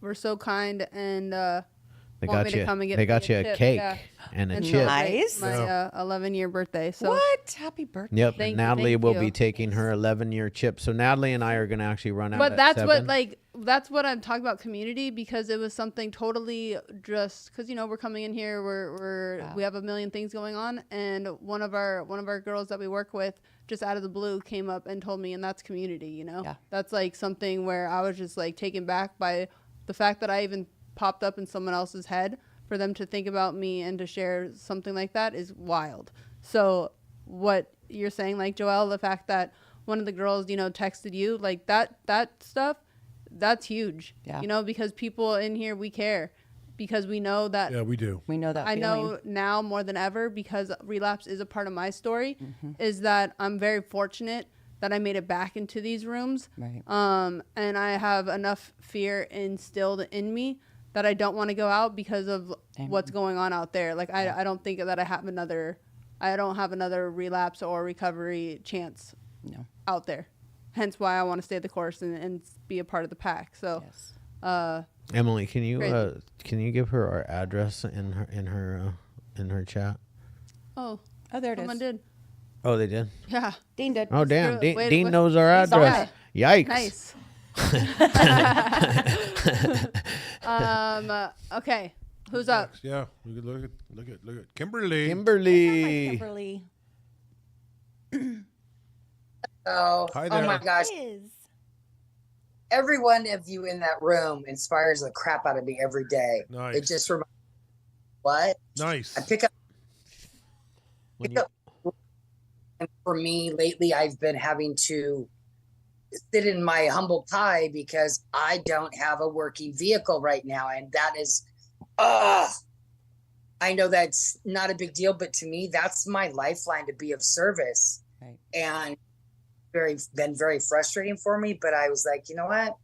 were so kind and They want got me to you. come and get They me got a you a chip, cake yeah. and a and chip. celebrate Nice. my 11-year birthday. So What? Happy birthday. Yep. Thank you, Natalie thank will you. be taking her 11-year chip. So Natalie and I are going to actually run out But at that's 7. that's what I'm talking about community, because it was something totally just because we're coming in here, Wow. we have a million things going on, and one of our girls that we work with just out of the blue came up and told me, and that's community. Yeah. That's like something where I was just like taken back by the fact that I even popped up in someone else's head. For them to think about me and to share something like that is wild. So what you're saying, like Joelle, the fact that one of the girls, texted you, like that stuff, that's huge. Yeah. Because people in here, we care, because we know that. Yeah, we do. We know that I feeling. know now more than ever, because relapse is a part of my story, Mm-hmm. is that I'm very fortunate that I made it back into these rooms. Right. And I have enough fear instilled in me that I don't want to go out because of Amen. what's going on out there. Like I don't think that I don't have another relapse or recovery chance No. out there. Hence why I want to stay the course and be a part of the pack. So, Yes. Emily, can you Crazy. give her our address in her in her chat. Oh, Oh, there it someone is. did. Oh, they did. Yeah. Dean did. Oh, damn. Wait, Dean what- knows our Sorry. address. Yikes. Nice. Okay. Who's up? Next, yeah, we could look at Kimberly. Kimberly. Kimberly. Oh, Hi oh my there. gosh. Is. Every one of you in that room inspires the crap out of me every day. Nice. It just reminds what? Nice. I pick up, When pick you, up and for me lately I've been having to sit in my humble pie because I don't have a working vehicle right now. And that is I know that's not a big deal, but to me, that's my lifeline to be of service. Right. And been very frustrating for me, but I was like, you know what?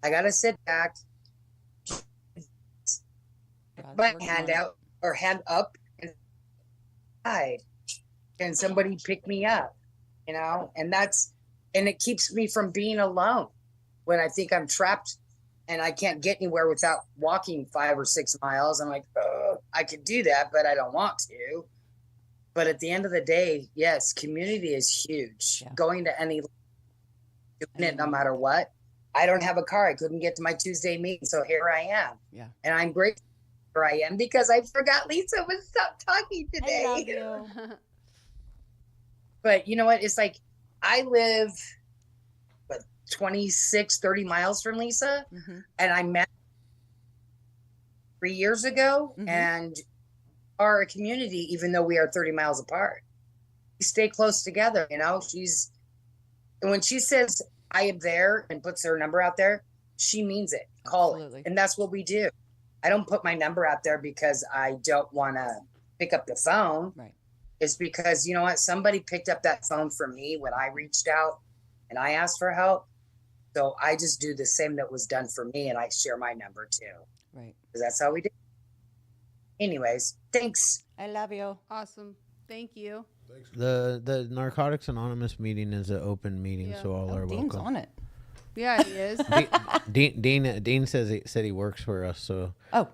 I gotta sit back, my hand out or hand up and hide. And somebody pick me up, you know, and it keeps me from being alone when I think I'm trapped and I can't get anywhere without walking 5 or 6 miles. I'm like, oh, I could do that, but I don't want to. But at the end of the day, yes, community is huge. Yeah. Going to any, doing it no matter what. I don't have a car. I couldn't get to my Tuesday meeting, so here I am. Yeah. And I'm grateful here I am because I forgot Lisa would stop talking today. I love you. But you know what? It's like I live 26, 30 miles from Lisa, Mm-hmm. and I met 3 years ago, Mhm. and are a community, even though we are 30 miles apart. We stay close together, you know. And when she says I am there and puts her number out there, she means it. Call Absolutely. it. And that's what we do. I don't put my number out there because I don't want to pick up the phone. Right. It's because, you know what? Somebody picked up that phone for me when I reached out and I asked for help. So I just do the same that was done for me, and I share my number too. Right. Because that's how we do. Anyways, thanks. I love you. Awesome. Thank you. Thanks. the Narcotics Anonymous meeting is an open meeting, Yeah. so all are Dean's welcome. on it. Yeah, he is. Dean said he works for us, so Oh,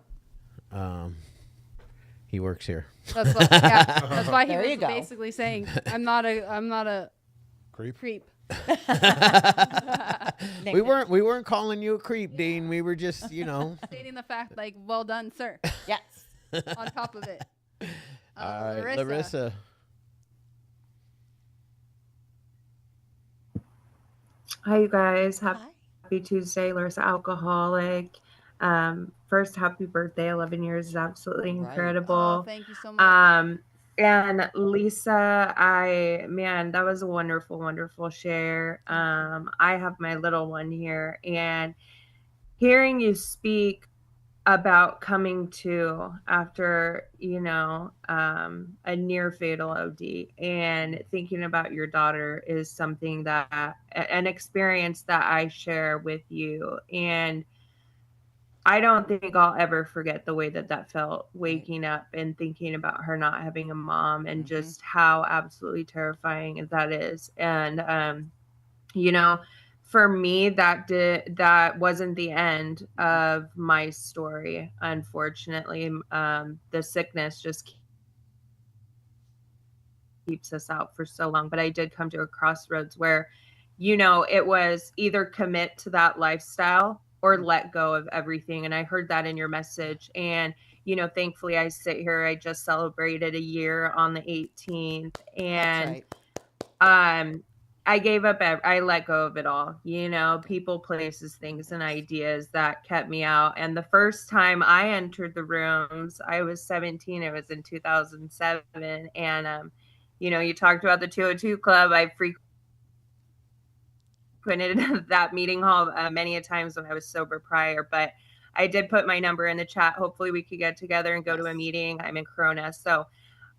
he works here. That's why, yeah, that's why he There you was go. basically saying, I'm not a Creep. creep. We weren't calling you a creep, Dean. We were just, Stating the fact, like, well done, sir. yes. On top of it. all right, Larissa. Hi, you guys. Hi. Happy Tuesday, Larissa Alcoholic. First, happy birthday. 11 years is absolutely Right. Oh, incredible. thank you so much. And Lisa, that was a wonderful, wonderful share. I have my little one here, and hearing you speak about coming to after, a near fatal OD and thinking about your daughter is something that, an experience that I share with you. And I don't think I'll ever forget the way that felt, waking up and thinking about her not having a mom, and just how absolutely terrifying that is. And, for me, that wasn't the end of my story. Unfortunately, the sickness just keeps us out for so long. But I did come to a crossroads where, it was either commit to that lifestyle or let go of everything. And I heard that in your message. And, thankfully I sit here, I just celebrated a year on the 18th. And That's I gave up, I let go of it all, people, places, things, and ideas that kept me out. And the first time I entered the rooms, I was 17, it was in 2007. And, you talked about the 202 Club. I frequented that meeting hall many a times when I was sober prior, but I did put my number in the chat. Hopefully we could get together and go to a meeting. I'm in Corona. So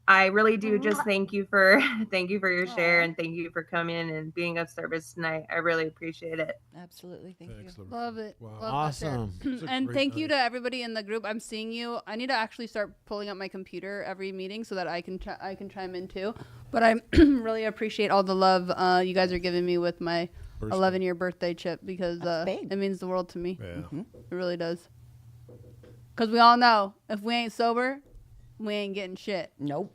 I really do just thank you for your share, and thank you for coming in and being of service tonight. I really appreciate it. Absolutely. Thank Thanks, you. Larissa. Love it. Wow. Love that share. Awesome. It's a And great thank you night. to everybody in the group. I'm seeing you. I need to actually start pulling up my computer every meeting so that I can chime in too. But I really appreciate all the love you guys are giving me with my Birthday. 11-year birthday chip, because That's big. it means the world to me. Yeah. It really does. Because we all know if we ain't sober, we ain't getting shit. Nope.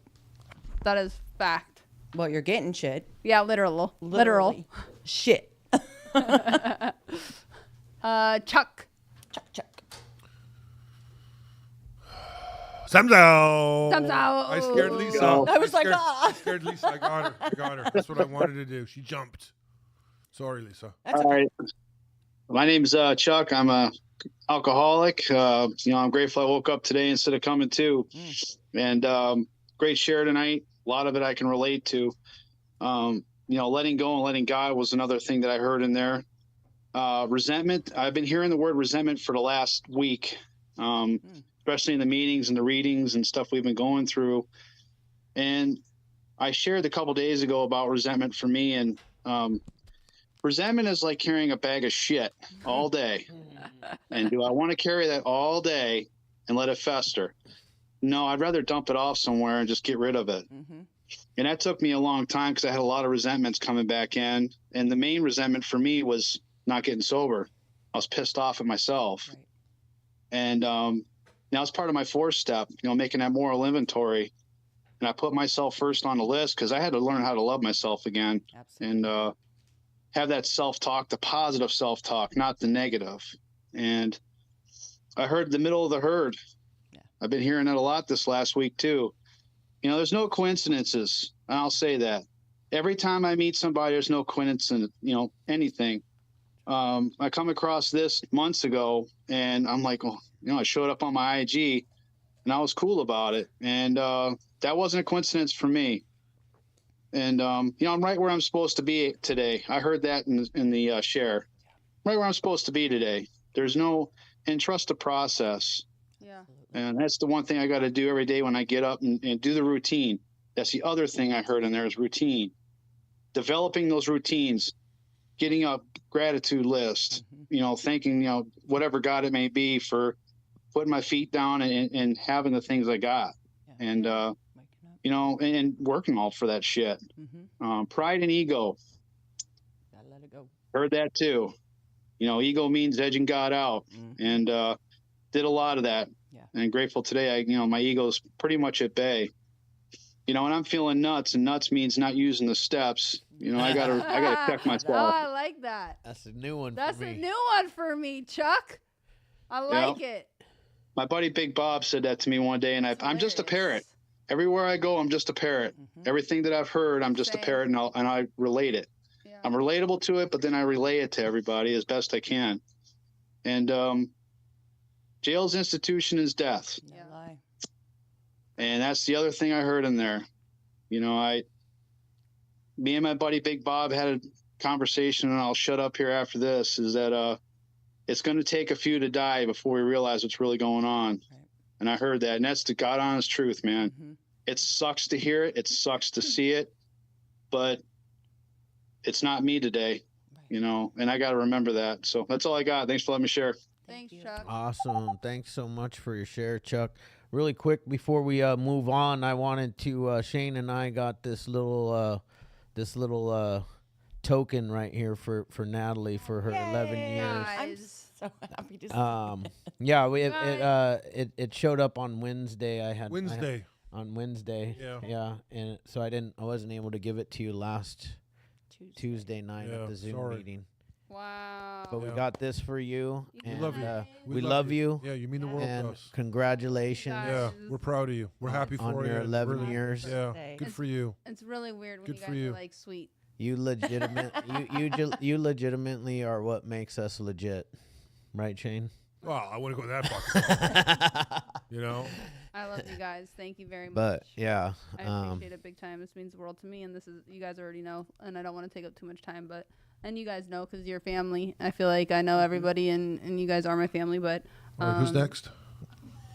That is fact. Well, you're getting shit. Yeah, literal. Literally. Shit. Chuck. Chuck. Samzo. Samzo. I scared Lisa. I was like, scared, ah. I scared Lisa. I got her. That's what I wanted to do. She jumped. Sorry, Lisa. That's All right. My name's Chuck. I'm a alcoholic. I'm grateful I woke up today instead of coming to. And great share tonight. A lot of it I can relate to. Letting go and letting God was another thing that I heard in there. Resentment. I've been hearing the word resentment for the last week, especially in the meetings and the readings and stuff we've been going through. And I shared a couple days ago about resentment for me, and resentment is like carrying a bag of shit all day. And do I want to carry that all day and let it fester? No, I'd rather dump it off somewhere and just get rid of it. And that took me a long time because I had a lot of resentments coming back in. And the main resentment for me was not getting sober. I was pissed off at myself. Right. And now it's part of my 4th step, making that moral inventory. And I put myself first on the list because I had to learn how to love myself again. Absolutely. And have that self-talk, the positive self-talk, not the negative. And I heard the middle of the herd. Yeah. I've been hearing that a lot this last week too. There's no coincidences. And I'll say that. Every time I meet somebody, there's no coincidence, anything. I come across this months ago and I'm like, I showed up on my IG and I was cool about it. And that wasn't a coincidence for me. And, I'm right where I'm supposed to be today. I heard that in the share. Right where I'm supposed to be today. And trust the process. Yeah. And that's the one thing I got to do every day when I get up and do the routine. That's the other thing I heard in there is routine. Developing those routines, getting a gratitude list, thanking, whatever God it may be for putting my feet down and having the things I got. Yeah. And, and working all for that shit. Pride and ego. Gotta let it go. Heard that too. Ego means edging God out, and did a lot of that. Yeah. And grateful today. My ego's pretty much at bay. And I'm feeling nuts, and nuts means not using the steps. I gotta check Oh, myself. I like that. That's a new one That's for me. a new one for me, Chuck. I like it. My buddy Big Bob said that to me one day, and I'm just a parrot. Everywhere I go, I'm just a parrot. Everything that I've heard, I'm just a parrot, and I relate it. Yeah. I'm relatable to it, but then I relay it to everybody as best I can. And jail's institution is death. No lie. And that's the other thing I heard in there. Me and my buddy Big Bob had a conversation, and I'll shut up here after this, is that it's going to take a few to die before we realize what's really going on. Right. And I heard that, and that's the God honest truth, man. It sucks to hear it. It sucks to see it, but it's not me today, and I got to remember that. So that's all I got. Thanks for letting me share. Thanks, Chuck. Awesome. Thanks so much for your share, Chuck. Really quick before we move on, I wanted to Shane and I got this little token right here for Natalie for her 11 years. I'm so happy to see Yeah, it showed up on Wednesday. Wednesday. On Wednesday. Yeah. And so I wasn't able to give it to you last Tuesday night at the Zoom meeting. Wow. But we got this for you. We And love you. we love you. Yeah, you mean the world to And us. congratulations Yeah, we're proud of you. We're happy for on you. your 11 Really- years. Yeah, Say. good for you. It's really weird when Good you for guys you. are like sweet. You you legitimately are what makes us legit, right, Shane? Well, I wouldn't go that far. I love you guys. Thank you very much. But yeah, I appreciate it big time. This means the world to me, and this is, you guys already know, and I don't want to take up too much time, but, and you guys know because you're family. I feel like I know everybody, and you guys are my family, but All right, who's next?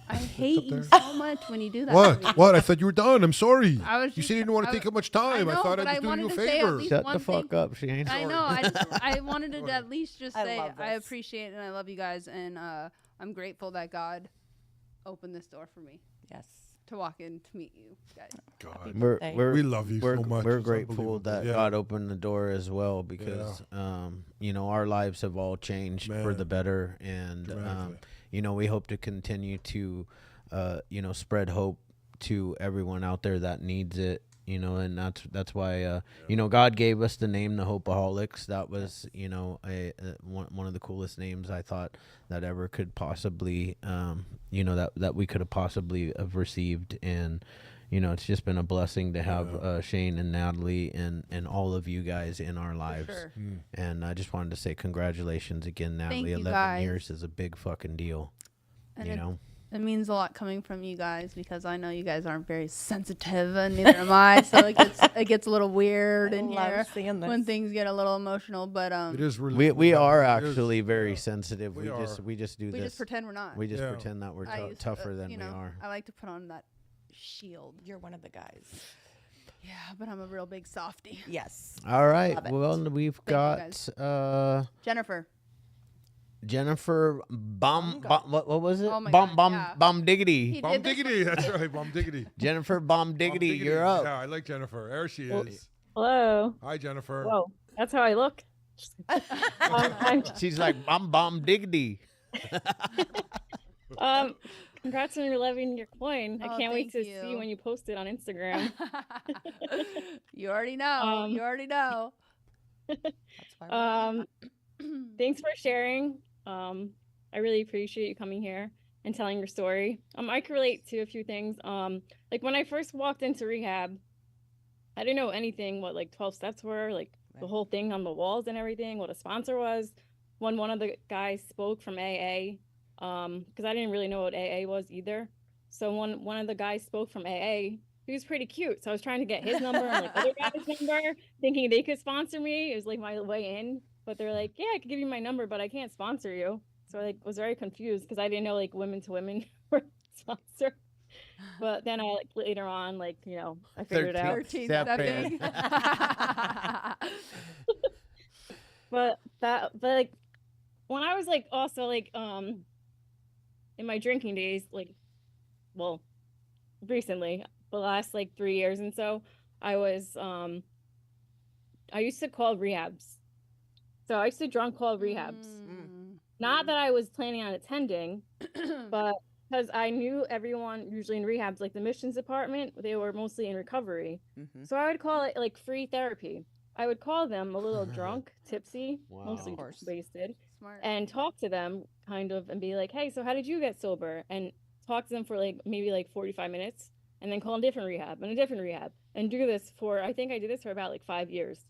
I hate you there? so much when you do that. to me. What? I thought you were done. I'm sorry. I was You just- said you didn't want I to take up much I time. I know, thought but I I was doing you a wanted to say at favor. least shut one the fuck thing. up, Shane. I know. I wanted to at least just I say love I this. appreciate and I love you guys, and I'm grateful that God opened this door for me Yes. to walk in to meet you guys. God. We're We love you we're, so much. We're It's grateful unbelievable. that Yeah. God opened the door as well because our lives have all changed for Man. the better, and Dramatically. we hope to continue to spread hope to everyone out there that needs it. You know, and that's why you know, God gave us the name the Hopeaholics. That was, you know, one of the coolest names I thought that ever could possibly you know, that we could have possibly have received. And you know, it's just been a blessing to have Shane and Natalie and all of you guys in our lives. sure. And I just wanted to say congratulations again, Natalie. you, 11 guys. years is a big fucking deal. And You know. It means a lot coming from you guys, because I know you guys aren't very sensitive, and neither am I. So it gets a little weird in here when things get a little emotional. But It is really. We are it is- actually very sensitive. We we just do we this. just pretend we're not. We just Yeah. pretend that we're I used to, tougher than you we know, are. I like to put on that shield. You're one of the guys. Yeah, but I'm a real big softie. Yes. All right. Love it. Well, we've you, guys. got Jennifer. what was it? Oh my God, yeah. Bomb Diggity. He Bomb did this Diggity. That's right. Bomb Diggity. Jennifer Bomb Bomb Diggity, you're up. Yeah, I like Jennifer. There she Well, is. Hello. Hi, Jennifer. Whoa, that's how I look. She's like Bomb Diggity. Congrats on your 11-year coin. I Oh, can't wait to thank see you. when you post it on Instagram. You already know. You already know. That's why Thanks for sharing. I really appreciate you coming here and telling your story. I can relate to a few things. Like when I first walked into rehab, I didn't know anything what like 12 steps were, like the whole thing on the walls and everything, what a sponsor was. When one of the guys spoke from AA, because I didn't really know what AA was either. So one of the guys spoke from AA. He was pretty cute. So I was trying to get his number and like other guys' number, thinking they could sponsor me. It was like my way in. But they're like, yeah, I could give you my number, but I can't sponsor you. So I like was very confused because I didn't know like women to women were sponsored. But then I like later on, like, you know, I figured it out. 13 Step stepping. But like when I was like also like in my drinking days, like, well, recently, the last like 3 years and so, I was I used to call rehabs. So I used to drunk call rehabs. Not that I was planning on attending, but because I knew everyone usually in rehabs, like the missions department, they were mostly in recovery. So I would call it like free therapy. I would call them a little drunk, tipsy, mostly Of course. wasted, Smart. and talk to them kind of and be like, hey, so how did you get sober? And talk to them for like maybe like 45 minutes and then call a different rehab and a different rehab and do this for, I think I did this for about like 5 years.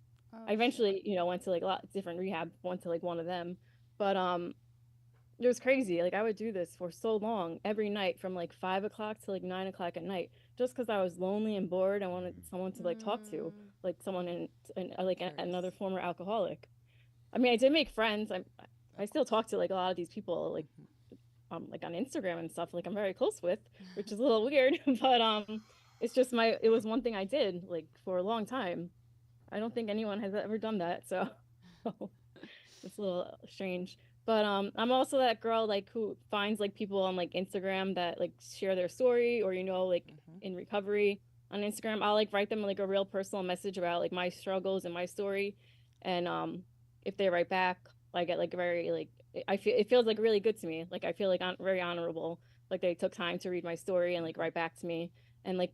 I eventually, you know, went to like a lot of different rehab, went to like one of them, but it was crazy. Like I would do this for so long every night from like 5 o'clock to like 9 o'clock at night, just because I was lonely and bored. I wanted someone to like talk to, like someone in like another former alcoholic. I mean, I did make friends. I still talk to like a lot of these people like on Instagram and stuff. Like I'm very close with, which is a little weird, but it's just it was one thing I did like for a long time. I don't think anyone has ever done that, so it's a little strange. But I'm also that girl like who finds like people on like Instagram that like share their story, or you know, like in recovery on Instagram. I'll like write them like a real personal message about like my struggles and my story, and if they write back, I get like very like it feels like really good to me. Like I feel like very honorable. Like they took time to read my story and like write back to me, and like,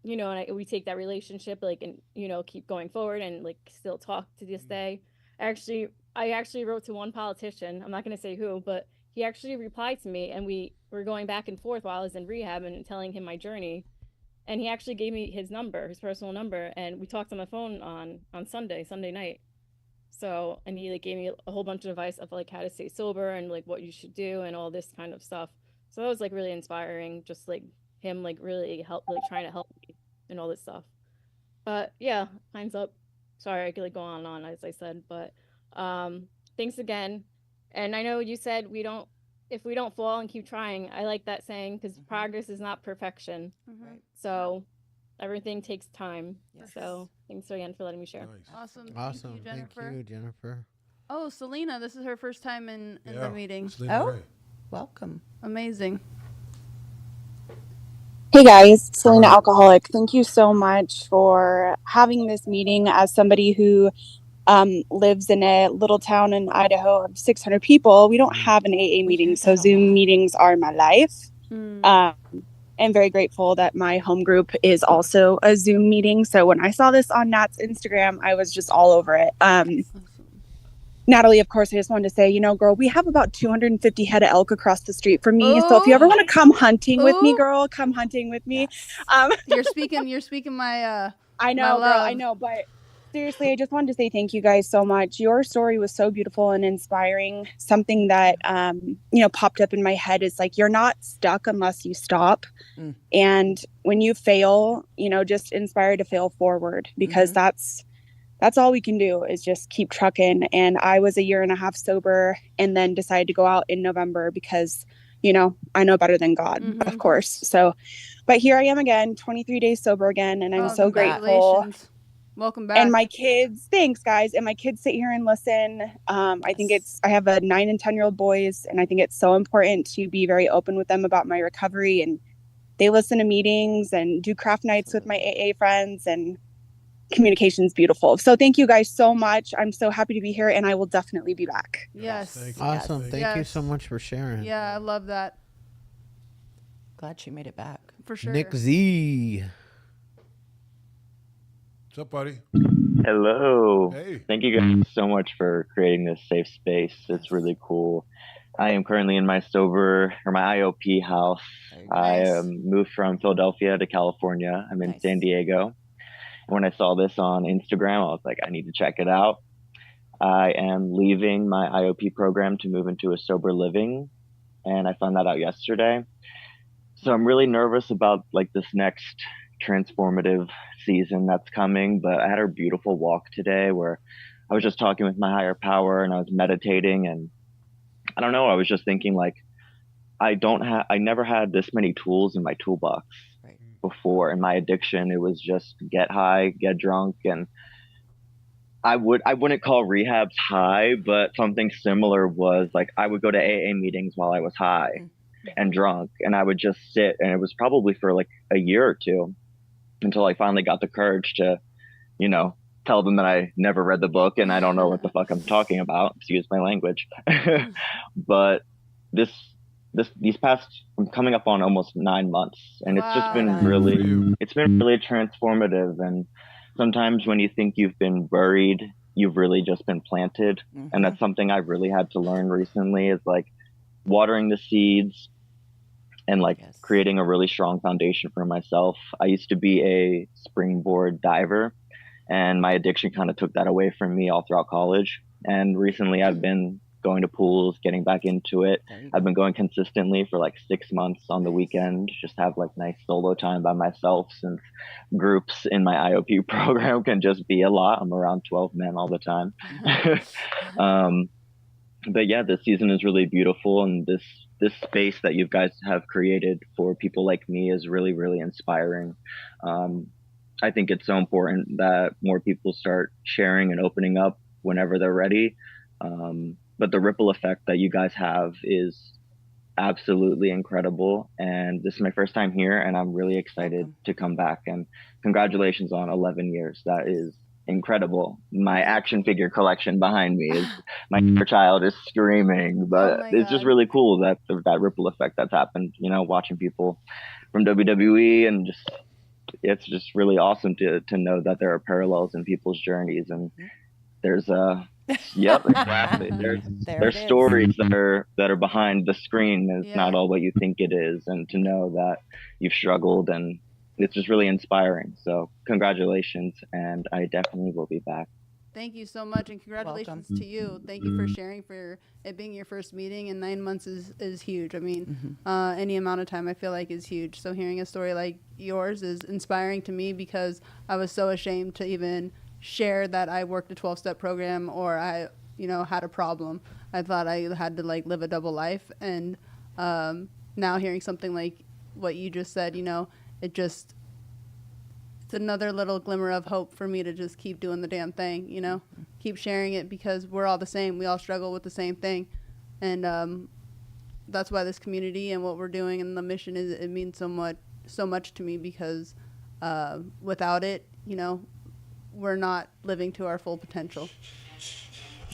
you know, and we take that relationship like and you know keep going forward and like still talk to this day. I actually wrote to one politician. I'm not going to say who, but he actually replied to me, and we were going back and forth while I was in rehab and telling him my journey. And he actually gave me his number, his personal number, and we talked on the phone on Sunday night. So, and he like gave me a whole bunch of advice of like how to stay sober and like what you should do and all this kind of stuff. So that was like really inspiring, just like him like really trying to help me and all this stuff. But yeah, time's up. Sorry, I could like go on and on as I said, but thanks again. And I know you said if we don't fall and keep trying. I like that saying because progress is not perfection. Right. So everything takes time. Yes. So thanks again for letting me share. Nice. Awesome. Awesome. Thank you, Jennifer. Thank you, Jennifer. Oh, Selena, this is her first time in the meeting. Selena Oh. Ray. Welcome. Amazing. Hey guys, Selena Alcoholic. Thank you so much for having this meeting. As somebody who lives in a little town in Idaho of 600 people, we don't have an AA meeting, so Zoom meetings are my life. am very grateful that my home group is also a Zoom meeting. So when I saw this on Nat's Instagram, I was just all over it. Natalie, of course, I just wanted to say, girl, we have about 250 head of elk across the street from me. So if you ever want to come hunting with me, girl, come hunting with me. You're speaking my I know, girl, I know, but seriously, I just wanted to say thank you guys so much. Your story was so beautiful and inspiring. Something that popped up in my head is like, you're not stuck unless you stop. And when you fail, just inspire to fail forward, because that's all we can do is just keep trucking. And I was 1.5 years sober and then decided to go out in November because, I know better than God, of course. So, but here I am again, 23 days sober again. And I'm so grateful. Welcome back. And my kids, thanks guys. And my kids sit here and listen. I have a 9 and 10-year-old boys. And I think it's so important to be very open with them about my recovery. And they listen to meetings and do craft nights with my AA friends, and communication's beautiful. So thank you guys so much. I'm so happy to be here, and I will definitely be back. Yes. Awesome. Thank you so much for sharing. Yeah, I love that. Glad she made it back. For sure. Nick Z. What's up, buddy? Hello. Hey. Thank you guys so much for creating this safe space. It's really cool. I am currently in my IOP house. I moved from Philadelphia to California. I'm in San Diego. When I saw this on Instagram, I was like, I need to check it out. I am leaving my IOP program to move into a sober living, and I found that out yesterday. So I'm really nervous about like this next transformative season that's coming, but I had a beautiful walk today where I was just talking with my higher power and I was meditating, and I don't know, I was just thinking like, I never had this many tools in my toolbox before. In my addiction, it was just get high, get drunk, and I wouldn't call rehabs high, but something similar was like I would go to AA meetings while I was high and drunk, and I would just sit, and it was probably for like a year or two until I finally got the courage to, tell them that I never read the book and I don't know what the fuck I'm talking about. Excuse my language. But these past, I'm coming up on almost 9 months, and it's just been really transformative. And sometimes when you think you've been buried, you've really just been planted. And that's something I've really had to learn recently, is like watering the seeds and like creating a really strong foundation for myself. I used to be a springboard diver, and my addiction kind of took that away from me all throughout college. And recently I've been going to pools, getting back into it. I've been going consistently for like 6 months on the weekend, just have like nice solo time by myself, since groups in my IOP program can just be a lot. I'm around 12 men all the time. But yeah, this season is really beautiful, and this space that you guys have created for people like me is really, really inspiring. I think it's so important that more people start sharing and opening up whenever they're ready. But the ripple effect that you guys have is absolutely incredible. And this is my first time here, and I'm really excited to come back. And congratulations on 11 years. That is incredible. My action figure collection behind me is my inner child is screaming, but it's just really cool that ripple effect that's happened, watching people from WWE, and it's just really awesome to know that there are parallels in people's journeys, and there's yep, exactly. There's stories that are behind the screen. It's not all what you think it is, and to know that you've struggled, and it's just really inspiring. So congratulations, and I definitely will be back. Thank you so much, and congratulations to you. Thank you for sharing, for it being your first meeting, and 9 months is huge. I mean, any amount of time I feel like is huge. So hearing a story like yours is inspiring to me, because I was so ashamed to even share that I worked a 12-step program, or I, had a problem. I thought I had to like live a double life. And now hearing something like what you just said, it's another little glimmer of hope for me to just keep doing the damn thing, keep sharing it, because we're all the same. We all struggle with the same thing. And that's why this community and what we're doing and the mission it means so much to me, because without it, we're not living to our full potential.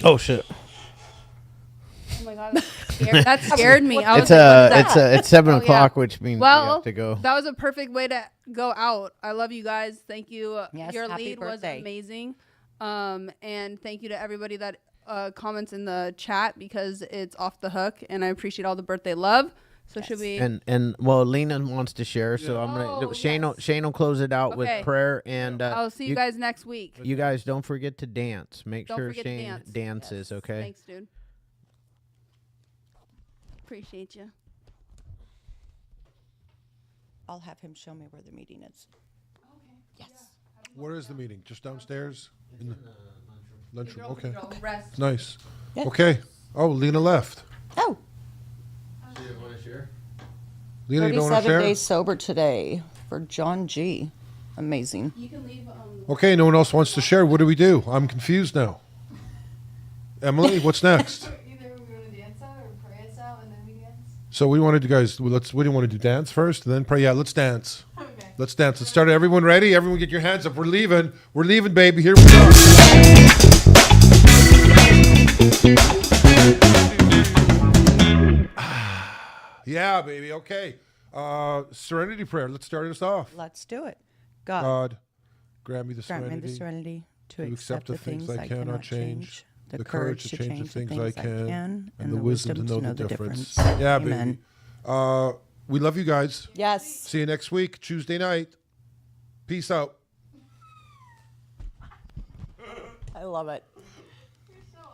Oh shit. Oh my God. That scared me. I was like, what is that? It's 7 Oh, yeah. o'clock, which means we Well, have to go. that was a perfect way to go out. I love you guys. Thank you. Yes, Your happy lead birthday. was amazing. And thank you to everybody that comments in the chat because it's off the hook, and I appreciate all the birthday love. So should we? And well, Lena wants to share, so I'm gonna. Oh, Shane will close it out Okay. with prayer, and I'll see you guys next week. You guys don't forget to dance. Make Don't sure forget to Shane dance. dances. Yes. Okay. Thanks, dude. Appreciate you. I'll have him show me where the meeting is. Yes. Where is the meeting? Just downstairs? In the lunchroom. Okay. Rest. Nice. Yeah. Okay. Oh, Lena left. Oh, Lena, you don't want to 37 share? days sober today for John G. Amazing. You can leave. Okay, no one else wants to share. What do we do? I'm confused now. Emily, what's next? Either we're going to dance out or pray us out, and then we dance. So we want to do, guys. What do you want to do? Dance first, and then pray. Yeah, let's dance. Okay. Let's dance. Let's start. Everyone ready? Everyone, get your hands up. We're leaving. We're leaving, baby. Here we go. Yeah, baby. Okay. Serenity prayer. Let's start us off. Let's do it. God, God, grant me the grant me serenity, the serenity to to accept the things I cannot change, the courage to change the things I can, and the wisdom to know the difference. Yeah, Amen. baby. We love you guys. Yes. See you next week, Tuesday night. Peace out. I love it.